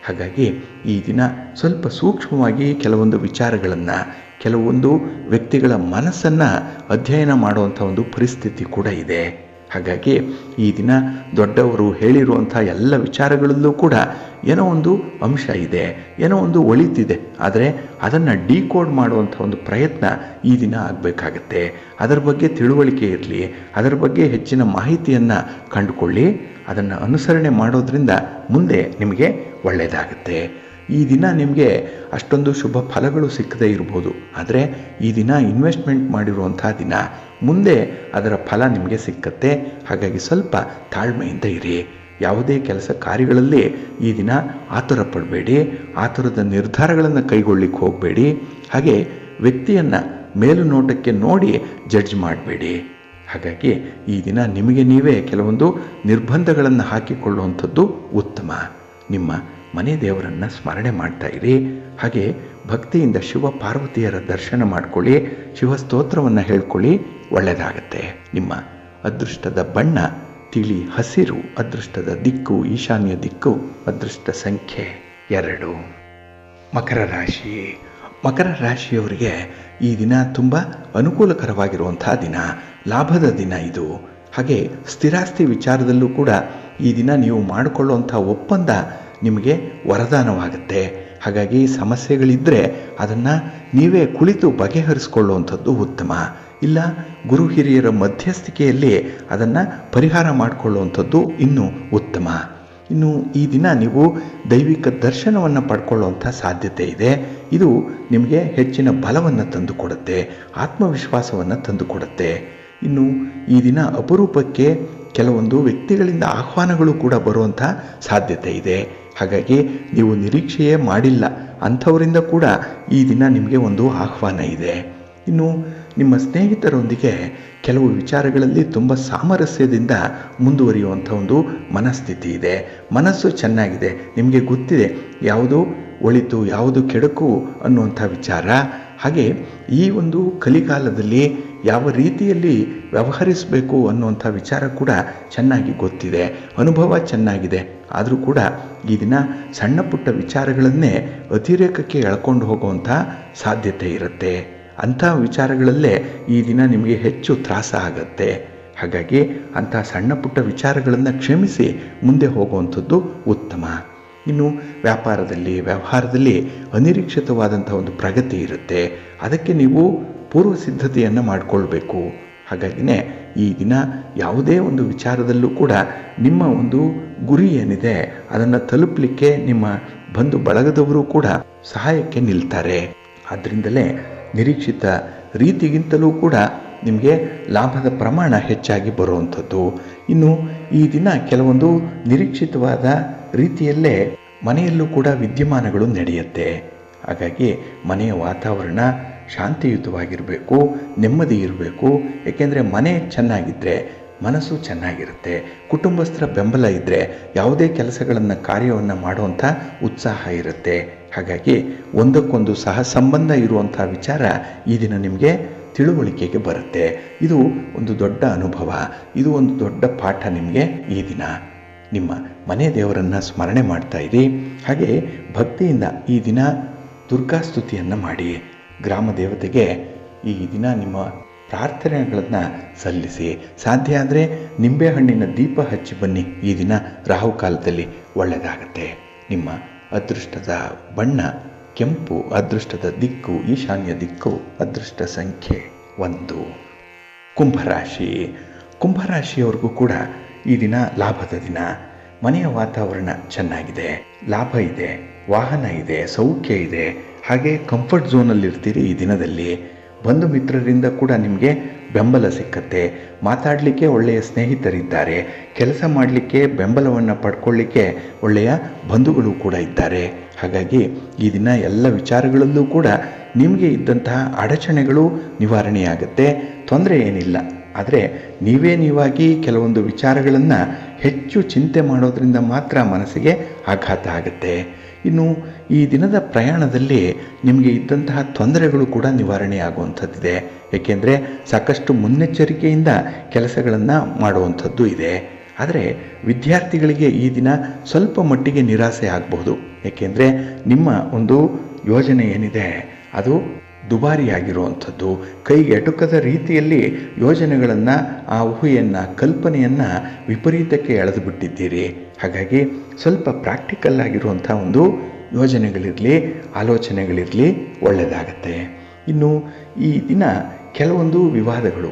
ಹಾಗಾಗಿ ಈ ದಿನ ಸ್ವಲ್ಪ ಸೂಕ್ಷ್ಮವಾಗಿ ಕೆಲವೊಂದು ವಿಚಾರಗಳನ್ನು, ಕೆಲವೊಂದು ವ್ಯಕ್ತಿಗಳ ಮನಸ್ಸನ್ನು ಅಧ್ಯಯನ ಮಾಡುವಂಥ ಒಂದು ಪರಿಸ್ಥಿತಿ ಕೂಡ ಇದೆ. ಹಾಗಾಗಿ ಈ ದಿನ ದೊಡ್ಡವರು ಹೇಳಿರುವಂಥ ಎಲ್ಲ ವಿಚಾರಗಳಲ್ಲೂ ಕೂಡ ಏನೋ ಒಂದು ಅಂಶ ಇದೆ, ಏನೋ ಒಂದು ಒಳಿತಿದೆ. ಆದರೆ ಅದನ್ನು ಡಿಕೋಡ್ ಮಾಡುವಂಥ ಒಂದು ಪ್ರಯತ್ನ ಈ ದಿನ ಆಗಬೇಕಾಗತ್ತೆ. ಅದರ ಬಗ್ಗೆ ತಿಳುವಳಿಕೆ ಇರಲಿ, ಅದರ ಬಗ್ಗೆ ಹೆಚ್ಚಿನ ಮಾಹಿತಿಯನ್ನು ಕಂಡುಕೊಳ್ಳಿ. ಅದನ್ನು ಅನುಸರಣೆ ಮಾಡೋದ್ರಿಂದ ಮುಂದೆ ನಿಮಗೆ ಒಳ್ಳೆಯದಾಗುತ್ತೆ. ಈ ದಿನ ನಿಮಗೆ ಅಷ್ಟೊಂದು ಶುಭ ಫಲಗಳು ಸಿಕ್ಕದೇ ಇರ್ಬೋದು. ಆದರೆ ಈ ದಿನ ಇನ್ವೆಸ್ಟ್ಮೆಂಟ್ ಮಾಡಿರುವಂಥ ದಿನ, ಮುಂದೆ ಅದರ ಫಲ ನಿಮಗೆ ಸಿಕ್ಕತ್ತೆ. ಹಾಗಾಗಿ ಸ್ವಲ್ಪ ತಾಳ್ಮೆಯಿಂದ ಇರಿ. ಯಾವುದೇ ಕೆಲಸ ಕಾರ್ಯಗಳಲ್ಲಿ ಈ ದಿನ ಆತುರ ಪಡಬೇಡಿ, ಆತುರದ ನಿರ್ಧಾರಗಳನ್ನು ಕೈಗೊಳ್ಳಿಕ್ಕೆ ಹೋಗಬೇಡಿ. ಹಾಗೆ ವ್ಯಕ್ತಿಯನ್ನು ಮೇಲುನೋಟಕ್ಕೆ ನೋಡಿ ಜಡ್ಜ್ ಮಾಡಬೇಡಿ. ಹಾಗಾಗಿ ಈ ದಿನ ನಿಮಗೆ ನೀವೇ ಕೆಲವೊಂದು ನಿರ್ಬಂಧಗಳನ್ನು ಹಾಕಿಕೊಳ್ಳುವಂಥದ್ದು ಉತ್ತಮ. ನಿಮ್ಮ ಮನೆ ದೇವರನ್ನು ಸ್ಮರಣೆ ಮಾಡ್ತಾ ಇರಿ. ಹಾಗೆ ಭಕ್ತಿಯಿಂದ ಶಿವ ಪಾರ್ವತಿಯರ ದರ್ಶನ ಮಾಡಿಕೊಳ್ಳಿ, ಶಿವ ಸ್ತೋತ್ರವನ್ನು ಹೇಳ್ಕೊಳ್ಳಿ, ಒಳ್ಳೆಯದಾಗತ್ತೆ. ನಿಮ್ಮ ಅದೃಷ್ಟದ ಬಣ್ಣ ತಿಳಿ ಹಸಿರು, ಅದೃಷ್ಟದ ದಿಕ್ಕು ಈಶಾನ್ಯ ದಿಕ್ಕು, ಅದೃಷ್ಟ ಸಂಖ್ಯೆ 2. ಮಕರ ರಾಶಿ. ಮಕರ ರಾಶಿಯವರಿಗೆ ಈ ದಿನ ತುಂಬ ಅನುಕೂಲಕರವಾಗಿರುವಂಥ ದಿನ, ಲಾಭದ ದಿನ ಇದು. ಹಾಗೆ ಸ್ಥಿರಾಸ್ತಿ ವಿಚಾರದಲ್ಲೂ ಕೂಡ ಈ ದಿನ ನೀವು ಮಾಡಿಕೊಳ್ಳುವಂಥ ಒಪ್ಪಂದ ನಿಮಗೆ ವರದಾನವಾಗುತ್ತೆ. ಹಾಗಾಗಿ ಸಮಸ್ಯೆಗಳಿದ್ದರೆ ಅದನ್ನು ನೀವೇ ಕುಳಿತು ಬಗೆಹರಿಸ್ಕೊಳ್ಳುವಂಥದ್ದು ಉತ್ತಮ. ಇಲ್ಲ ಗುರು ಹಿರಿಯರ ಮಧ್ಯಸ್ಥಿಕೆಯಲ್ಲಿ ಅದನ್ನು ಪರಿಹಾರ ಮಾಡಿಕೊಳ್ಳುವಂಥದ್ದು ಇನ್ನೂ ಉತ್ತಮ. ಇನ್ನು ಈ ದಿನ ನೀವು ದೈವಿಕ ದರ್ಶನವನ್ನು ಪಡ್ಕೊಳ್ಳುವಂಥ ಸಾಧ್ಯತೆ ಇದೆ. ಇದು ನಿಮಗೆ ಹೆಚ್ಚಿನ ಬಲವನ್ನು ತಂದುಕೊಡುತ್ತೆ, ಆತ್ಮವಿಶ್ವಾಸವನ್ನು ತಂದುಕೊಡುತ್ತೆ. ಇನ್ನು ಈ ದಿನ ಅಪರೂಪಕ್ಕೆ ಕೆಲವೊಂದು ವ್ಯಕ್ತಿಗಳಿಂದ ಆಹ್ವಾನಗಳು ಕೂಡ ಬರುವಂಥ ಸಾಧ್ಯತೆ ಇದೆ. ಹಾಗಾಗಿ ನೀವು ನಿರೀಕ್ಷೆಯೇ ಮಾಡಿಲ್ಲ ಅಂಥವರಿಂದ ಕೂಡ ಈ ದಿನ ನಿಮಗೆ ಒಂದು ಆಹ್ವಾನ ಇದೆ. ಇನ್ನು ನಿಮ್ಮ ಸ್ನೇಹಿತರೊಂದಿಗೆ ಕೆಲವು ವಿಚಾರಗಳಲ್ಲಿ ತುಂಬ ಸಾಮರಸ್ಯದಿಂದ ಮುಂದುವರಿಯುವಂಥ ಒಂದು ಮನಸ್ಥಿತಿ ಇದೆ. ಮನಸ್ಸು ಚೆನ್ನಾಗಿದೆ, ನಿಮಗೆ ಗೊತ್ತಿದೆ ಯಾವುದು ಒಳಿತು ಯಾವುದು ಕೆಡುಕು ಅನ್ನುವಂಥ ವಿಚಾರ. ಹಾಗೆ ಈ ಒಂದು ಕಲಿಕಾಲದಲ್ಲಿ ಯಾವ ರೀತಿಯಲ್ಲಿ ವ್ಯವಹರಿಸಬೇಕು ಅನ್ನುವಂಥ ವಿಚಾರ ಕೂಡ ಚೆನ್ನಾಗಿ ಗೊತ್ತಿದೆ, ಅನುಭವ ಚೆನ್ನಾಗಿದೆ. ಆದರೂ ಕೂಡ ಈ ದಿನ ಸಣ್ಣ ಪುಟ್ಟ ವಿಚಾರಗಳನ್ನೇ ಅತಿರೇಕಕ್ಕೆ ಎಳ್ಕೊಂಡು ಹೋಗುವಂಥ ಸಾಧ್ಯತೆ ಇರುತ್ತೆ. ಅಂಥ ವಿಚಾರಗಳಲ್ಲೇ ಈ ದಿನ ನಿಮಗೆ ಹೆಚ್ಚು ತ್ರಾಸ ಆಗತ್ತೆ. ಹಾಗಾಗಿ ಅಂಥ ಸಣ್ಣ ಪುಟ್ಟ ವಿಚಾರಗಳನ್ನು ಕ್ಷಮಿಸಿ ಮುಂದೆ ಹೋಗುವಂಥದ್ದು ಉತ್ತಮ. ಇನ್ನು ವ್ಯಾಪಾರದಲ್ಲಿ ವ್ಯವಹಾರದಲ್ಲಿ ಅನಿರೀಕ್ಷಿತವಾದಂಥ ಒಂದು ಪ್ರಗತಿ ಇರುತ್ತೆ. ಅದಕ್ಕೆ ನೀವು ಪೂರ್ವ ಸಿದ್ಧತೆಯನ್ನು ಮಾಡಿಕೊಳ್ಬೇಕು. ಹಾಗಾಗಿನೇ ಈ ದಿನ ಯಾವುದೇ ಒಂದು ವಿಚಾರದಲ್ಲೂ ಕೂಡ ನಿಮ್ಮ ಒಂದು ಗುರಿ ಏನಿದೆ ಅದನ್ನು ತಲುಪಲಿಕ್ಕೆ ನಿಮ್ಮ ಬಂಧು ಬಳಗದವರು ಕೂಡ ಸಹಾಯಕ್ಕೆ ನಿಲ್ತಾರೆ. ಆದ್ದರಿಂದಲೇ ನಿರೀಕ್ಷಿತ ರೀತಿಗಿಂತಲೂ ಕೂಡ ನಿಮಗೆ ಲಾಭದ ಪ್ರಮಾಣ ಹೆಚ್ಚಾಗಿ ಬರುವಂಥದ್ದು. ಇನ್ನು ಈ ದಿನ ಕೆಲವೊಂದು ನಿರೀಕ್ಷಿತವಾದ ರೀತಿಯಲ್ಲೇ ಮನೆಯಲ್ಲೂ ಕೂಡ ವಿದ್ಯಮಾನಗಳು ನಡೆಯುತ್ತೆ. ಹಾಗಾಗಿ ಮನೆಯ ವಾತಾವರಣ ಶಾಂತಿಯುತವಾಗಿರಬೇಕು, ನೆಮ್ಮದಿ ಇರಬೇಕು. ಏಕೆಂದರೆ ಮನೆ ಚೆನ್ನಾಗಿದ್ದರೆ ಮನಸ್ಸು ಚೆನ್ನಾಗಿರುತ್ತೆ. ಕುಟುಂಬಸ್ಥರ ಬೆಂಬಲ ಇದ್ದರೆ ಯಾವುದೇ ಕೆಲಸಗಳನ್ನು ಕಾರ್ಯವನ್ನು ಮಾಡುವಂಥ ಉತ್ಸಾಹ ಇರುತ್ತೆ. ಹಾಗಾಗಿ ಒಂದಕ್ಕೊಂದು ಸಹ ಸಂಬಂಧ ಇರುವಂಥ ವಿಚಾರ ಈ ದಿನ ನಿಮಗೆ ತಿಳುವಳಿಕೆಗೆ ಬರುತ್ತೆ. ಇದು ಒಂದು ದೊಡ್ಡ ಅನುಭವ, ಇದು ಒಂದು ದೊಡ್ಡ ಪಾಠ ನಿಮಗೆ ಈ ದಿನ. ನಿಮ್ಮ ಮನೆ ದೇವರನ್ನು ಸ್ಮರಣೆ ಮಾಡ್ತಾ ಇರಿ. ಹಾಗೆ ಭಕ್ತಿಯಿಂದ ಈ ದಿನ ದುರ್ಗಾಸ್ತುತಿಯನ್ನು ಮಾಡಿ. ಗ್ರಾಮ ದೇವತೆಗೆ ಈ ದಿನ ನಿಮ್ಮ ಪ್ರಾರ್ಥನೆಗಳನ್ನು ಸಲ್ಲಿಸಿ. ಸಾಧ್ಯ ಆದರೆ ನಿಂಬೆಹಣ್ಣಿನ ದೀಪ ಹಚ್ಚಿ ಬನ್ನಿ. ಈ ದಿನ ರಾಹುಕಾಲದಲ್ಲಿ ಒಳ್ಳೆಯದಾಗತ್ತೆ. ನಿಮ್ಮ ಅದೃಷ್ಟದ ಬಣ್ಣ ಕೆಂಪು, ಅದೃಷ್ಟದ ದಿಕ್ಕು ಈಶಾನ್ಯ ದಿಕ್ಕು, ಅದೃಷ್ಟ ಸಂಖ್ಯೆ 1. ಕುಂಭರಾಶಿ. ಕುಂಭರಾಶಿಯವ್ರಿಗೂ ಕೂಡ ಈ ದಿನ ಲಾಭದ ದಿನ. ಮನೆಯ ವಾತಾವರಣ ಚೆನ್ನಾಗಿದೆ, ಲಾಭ ಇದೆ, ವಾಹನ ಇದೆ, ಸೌಖ್ಯ ಇದೆ. ಹಾಗೆ ಕಂಫರ್ಟ್ ಝೋನಲ್ಲಿರ್ತೀರಿ ಈ ದಿನದಲ್ಲಿ. ಬಂಧು ಮಿತ್ರರಿಂದ ಕೂಡ ನಿಮಗೆ ಬೆಂಬಲ ಸಿಕ್ಕತ್ತೆ. ಮಾತಾಡಲಿಕ್ಕೆ ಒಳ್ಳೆಯ ಸ್ನೇಹಿತರಿದ್ದಾರೆ, ಕೆಲಸ ಮಾಡಲಿಕ್ಕೆ ಬೆಂಬಲವನ್ನು ಪಡ್ಕೊಳ್ಳಿಕ್ಕೆ ಒಳ್ಳೆಯ ಬಂಧುಗಳು ಕೂಡ ಇದ್ದಾರೆ. ಹಾಗಾಗಿ ಈ ದಿನ ಎಲ್ಲ ವಿಚಾರಗಳಲ್ಲೂ ಕೂಡ ನಿಮಗೆ ಇದ್ದಂತಹ ಅಡಚಣೆಗಳು ನಿವಾರಣೆಯಾಗುತ್ತೆ. ತೊಂದರೆ ಏನಿಲ್ಲ. ಆದರೆ ನೀವಾಗಿ ಕೆಲವೊಂದು ವಿಚಾರಗಳನ್ನು ಹೆಚ್ಚು ಚಿಂತೆ ಮಾಡೋದ್ರಿಂದ ಮಾತ್ರ ಮನಸ್ಸಿಗೆ ಆಘಾತ ಆಗುತ್ತೆ. ಇನ್ನು ಈ ದಿನದ ಪ್ರಯಾಣದಲ್ಲಿ ನಿಮಗೆ ಇದ್ದಂತಹ ತೊಂದರೆಗಳು ಕೂಡ ನಿವಾರಣೆ ಆಗುವಂಥದ್ದಿದೆ. ಏಕೆಂದರೆ ಸಾಕಷ್ಟು ಮುನ್ನೆಚ್ಚರಿಕೆಯಿಂದ ಕೆಲಸಗಳನ್ನು ಮಾಡುವಂಥದ್ದು ಇದೆ. ಆದರೆ ವಿದ್ಯಾರ್ಥಿಗಳಿಗೆ ಈ ದಿನ ಸ್ವಲ್ಪ ಮಟ್ಟಿಗೆ ನಿರಾಸೆ ಆಗಬಹುದು. ಏಕೆಂದರೆ ನಿಮ್ಮ ಒಂದು ಯೋಜನೆ ಏನಿದೆ ಅದು ದುಬಾರಿಯಾಗಿರುವಂಥದ್ದು, ಕೈಗೆ ಎಟುಕದ ರೀತಿಯಲ್ಲಿ ಯೋಜನೆಗಳನ್ನು, ಆ ಊಹೆಯನ್ನು, ಕಲ್ಪನೆಯನ್ನು ವಿಪರೀತಕ್ಕೆ ಎಳೆದು ಬಿಟ್ಟಿದ್ದೀರಿ. ಹಾಗಾಗಿ ಸ್ವಲ್ಪ ಪ್ರಾಕ್ಟಿಕಲ್ ಆಗಿರುವಂಥ ಒಂದು ಯೋಜನೆಗಳಿರಲಿ, ಆಲೋಚನೆಗಳಿರಲಿ, ಒಳ್ಳೆಯದಾಗತ್ತೆ. ಇನ್ನು ಈ ದಿನ ಕೆಲವೊಂದು ವಿವಾದಗಳು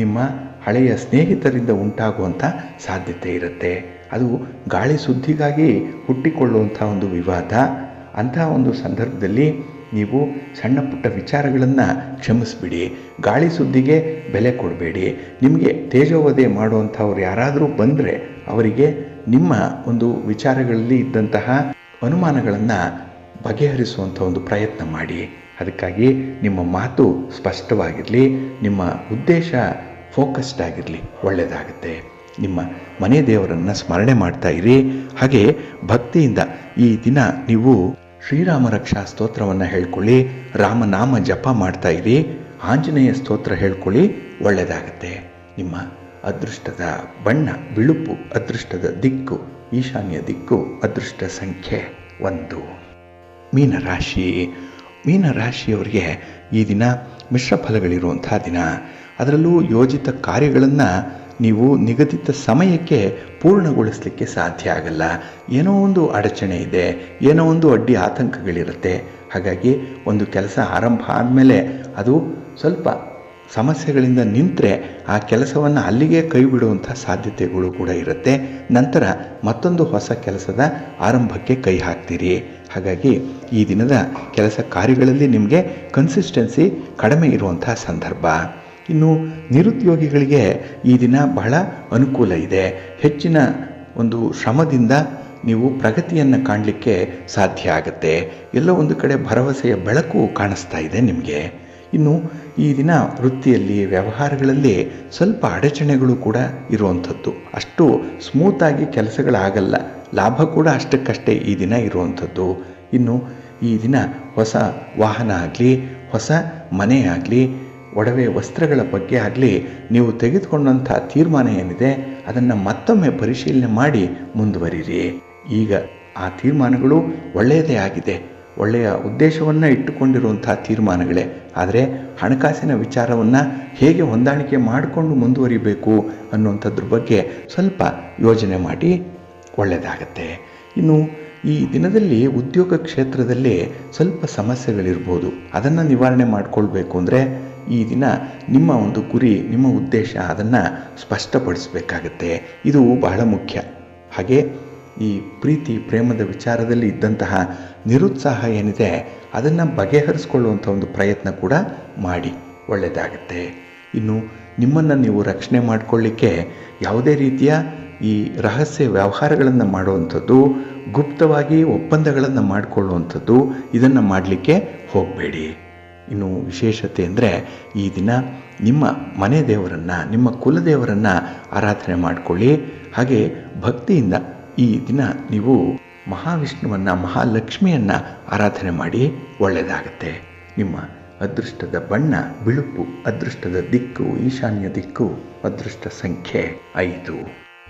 ನಿಮ್ಮ ಹಳೆಯ ಸ್ನೇಹಿತರಿಂದ ಉಂಟಾಗುವಂಥ ಸಾಧ್ಯತೆ ಇರುತ್ತೆ. ಅದು ಗಾಳಿ ಸುದ್ದಿಗಾಗಿ ಹುಟ್ಟಿಕೊಳ್ಳುವಂಥ ಒಂದು ವಿವಾದ. ಅಂತಹ ಒಂದು ಸಂದರ್ಭದಲ್ಲಿ ನೀವು ಸಣ್ಣ ಪುಟ್ಟ ವಿಚಾರಗಳನ್ನು ಕ್ಷಮಿಸ್ಬಿಡಿ. ಗಾಳಿ ಸುದ್ದಿಗೆ ಬೆಲೆ ಕೊಡಬೇಡಿ. ನಿಮಗೆ ತೇಜೋವಧೆ ಮಾಡುವಂಥವ್ರು ಯಾರಾದರೂ ಬಂದರೆ ಅವರಿಗೆ ನಿಮ್ಮ ಒಂದು ವಿಚಾರಗಳಲ್ಲಿ ಇದ್ದಂತಹ ಅನುಮಾನಗಳನ್ನು ಬಗೆಹರಿಸುವಂಥ ಒಂದು ಪ್ರಯತ್ನ ಮಾಡಿ. ಅದಕ್ಕಾಗಿ ನಿಮ್ಮ ಮಾತು ಸ್ಪಷ್ಟವಾಗಿರಲಿ, ನಿಮ್ಮ ಉದ್ದೇಶ ಫೋಕಸ್ಡ್ ಆಗಿರಲಿ, ಒಳ್ಳೆಯದಾಗುತ್ತೆ. ನಿಮ್ಮ ಮನೆ ದೇವರನ್ನು ಸ್ಮರಣೆ ಮಾಡ್ತಾ ಇರಿ. ಹಾಗೆ ಭಕ್ತಿಯಿಂದ ಈ ದಿನ ನೀವು ಶ್ರೀರಾಮ ರಕ್ಷಾ ಸ್ತೋತ್ರವನ್ನು ಹೇಳ್ಕೊಳ್ಳಿ, ರಾಮನಾಮ ಜಪ ಮಾಡ್ತಾ ಇರಿ, ಆಂಜನೇಯ ಸ್ತೋತ್ರ ಹೇಳ್ಕೊಳ್ಳಿ, ಒಳ್ಳೆಯದಾಗತ್ತೆ. ನಿಮ್ಮ ಅದೃಷ್ಟದ ಬಣ್ಣ ಬಿಳುಪು, ಅದೃಷ್ಟದ ದಿಕ್ಕು ಈಶಾನ್ಯ ದಿಕ್ಕು, ಅದೃಷ್ಟ ಸಂಖ್ಯೆ 1. ಮೀನರಾಶಿ. ಮೀನರಾಶಿಯವರಿಗೆ ಈ ದಿನ ಮಿಶ್ರ ಫಲಗಳಿರುವಂಥ ದಿನ. ಅದರಲ್ಲೂ ಯೋಜಿತ ಕಾರ್ಯಗಳನ್ನು ನೀವು ನಿಗದಿತ ಸಮಯಕ್ಕೆ ಪೂರ್ಣಗೊಳಿಸಲಿಕ್ಕೆ ಸಾಧ್ಯ ಆಗಲ್ಲ. ಏನೋ ಒಂದು ಅಡಚಣೆ ಇದೆ, ಏನೋ ಒಂದು ಅಡ್ಡಿ ಆತಂಕಗಳಿರುತ್ತೆ. ಹಾಗಾಗಿ ಒಂದು ಕೆಲಸ ಆರಂಭ ಆದಮೇಲೆ ಅದು ಸ್ವಲ್ಪ ಸಮಸ್ಯೆಗಳಿಂದ ನಿಂತರೆ ಆ ಕೆಲಸವನ್ನು ಅಲ್ಲಿಗೆ ಕೈ ಬಿಡುವಂಥ ಸಾಧ್ಯತೆಗಳು ಕೂಡ ಇರುತ್ತೆ. ನಂತರ ಮತ್ತೊಂದು ಹೊಸ ಕೆಲಸದ ಆರಂಭಕ್ಕೆ ಕೈ ಹಾಕ್ತೀರಿ. ಹಾಗಾಗಿ ಈ ದಿನದ ಕೆಲಸ ಕಾರ್ಯಗಳಲ್ಲಿ ನಿಮಗೆ ಕನ್ಸಿಸ್ಟೆನ್ಸಿ ಕಡಿಮೆ ಇರುವಂಥ ಸಂದರ್ಭ. ಇನ್ನು ನಿರುದ್ಯೋಗಿಗಳಿಗೆ ಈ ದಿನ ಬಹಳ ಅನುಕೂಲ ಇದೆ. ಹೆಚ್ಚಿನ ಒಂದು ಶ್ರಮದಿಂದ ನೀವು ಪ್ರಗತಿಯನ್ನು ಕಾಣಲಿಕ್ಕೆ ಸಾಧ್ಯ ಆಗುತ್ತೆ. ಎಲ್ಲೋ ಒಂದು ಕಡೆ ಭರವಸೆಯ ಬೆಳಕು ಕಾಣಿಸ್ತಾ ಇದೆ ನಿಮಗೆ. ಇನ್ನು ಈ ದಿನ ವೃತ್ತಿಯಲ್ಲಿ ವ್ಯವಹಾರಗಳಲ್ಲಿ ಸ್ವಲ್ಪ ಅಡಚಣೆಗಳು ಕೂಡ ಇರುವಂಥದ್ದು. ಅಷ್ಟು ಸ್ಮೂತಾಗಿ ಕೆಲಸಗಳಾಗಲ್ಲ. ಲಾಭ ಕೂಡ ಅಷ್ಟಕ್ಕಷ್ಟೇ ಈ ದಿನ ಇರುವಂಥದ್ದು. ಇನ್ನು ಈ ದಿನ ಹೊಸ ವಾಹನ ಆಗಲಿ, ಹೊಸ ಮನೆ ಆಗಲಿ, ಒಡವೆ ವಸ್ತ್ರಗಳ ಬಗ್ಗೆ ಆಗಲಿ ನೀವು ತೆಗೆದುಕೊಂಡಂಥ ತೀರ್ಮಾನ ಏನಿದೆ ಅದನ್ನು ಮತ್ತೊಮ್ಮೆ ಪರಿಶೀಲನೆ ಮಾಡಿ ಮುಂದುವರಿರಿ. ಈಗ ಆ ತೀರ್ಮಾನಗಳು ಒಳ್ಳೆಯದೇ ಆಗಿದೆ, ಒಳ್ಳೆಯ ಉದ್ದೇಶವನ್ನು ಇಟ್ಟುಕೊಂಡಿರುವಂಥ ತೀರ್ಮಾನಗಳೇ. ಆದರೆ ಹಣಕಾಸಿನ ವಿಚಾರವನ್ನು ಹೇಗೆ ಹೊಂದಾಣಿಕೆ ಮಾಡಿಕೊಂಡು ಮುಂದುವರಿಬೇಕು ಅನ್ನುವಂಥದ್ರ ಬಗ್ಗೆ ಸ್ವಲ್ಪ ಯೋಜನೆ ಮಾಡಿ ಒಳ್ಳೆಯದಾಗತ್ತೆ. ಇನ್ನು ಈ ದಿನದಲ್ಲಿ ಉದ್ಯೋಗ ಕ್ಷೇತ್ರದಲ್ಲಿ ಸ್ವಲ್ಪ ಸಮಸ್ಯೆಗಳಿರ್ಬೋದು. ಅದನ್ನು ನಿವಾರಣೆ ಮಾಡಿಕೊಳ್ಬೇಕು ಅಂದರೆ ಈ ದಿನ ನಿಮ್ಮ ಒಂದು ಗುರಿ, ನಿಮ್ಮ ಉದ್ದೇಶ ಅದನ್ನು ಸ್ಪಷ್ಟಪಡಿಸಬೇಕಾಗತ್ತೆ. ಇದು ಬಹಳ ಮುಖ್ಯ. ಹಾಗೆ ಈ ಪ್ರೀತಿ ಪ್ರೇಮದ ವಿಚಾರದಲ್ಲಿ ಇದ್ದಂತಹ ನಿರುತ್ಸಾಹ ಏನಿದೆ ಅದನ್ನು ಬಗೆಹರಿಸ್ಕೊಳ್ಳುವಂಥ ಒಂದು ಪ್ರಯತ್ನ ಕೂಡ ಮಾಡಿ ಒಳ್ಳೆಯದಾಗತ್ತೆ. ಇನ್ನು ನಿಮ್ಮನ್ನು ನೀವು ರಕ್ಷಣೆ ಮಾಡಿಕೊಳ್ಳಿಕ್ಕೆ ಯಾವುದೇ ರೀತಿಯ ಈ ರಹಸ್ಯ ವ್ಯವಹಾರಗಳನ್ನು ಮಾಡುವಂಥದ್ದು, ಗುಪ್ತವಾಗಿ ಒಪ್ಪಂದಗಳನ್ನು ಮಾಡಿಕೊಳ್ಳುವಂಥದ್ದು ಇದನ್ನು ಮಾಡಲಿಕ್ಕೆ ಹೋಗಬೇಡಿ. ಇನ್ನು ವಿಶೇಷತೆ ಅಂದರೆ ಈ ದಿನ ನಿಮ್ಮ ಮನೆ ದೇವರನ್ನು, ನಿಮ್ಮ ಕುಲದೇವರನ್ನು ಆರಾಧನೆ ಮಾಡಿಕೊಳ್ಳಿ. ಹಾಗೆ ಭಕ್ತಿಯಿಂದ ಈ ದಿನ ನೀವು ಮಹಾವಿಷ್ಣುವನ್ನು, ಮಹಾಲಕ್ಷ್ಮಿಯನ್ನು ಆರಾಧನೆ ಮಾಡಿ ಒಳ್ಳೆಯದಾಗತ್ತೆ. ನಿಮ್ಮ ಅದೃಷ್ಟದ ಬಣ್ಣ ಬಿಳುಪು, ಅದೃಷ್ಟದ ದಿಕ್ಕು ಈಶಾನ್ಯ ದಿಕ್ಕು, ಅದೃಷ್ಟ ಸಂಖ್ಯೆ 5.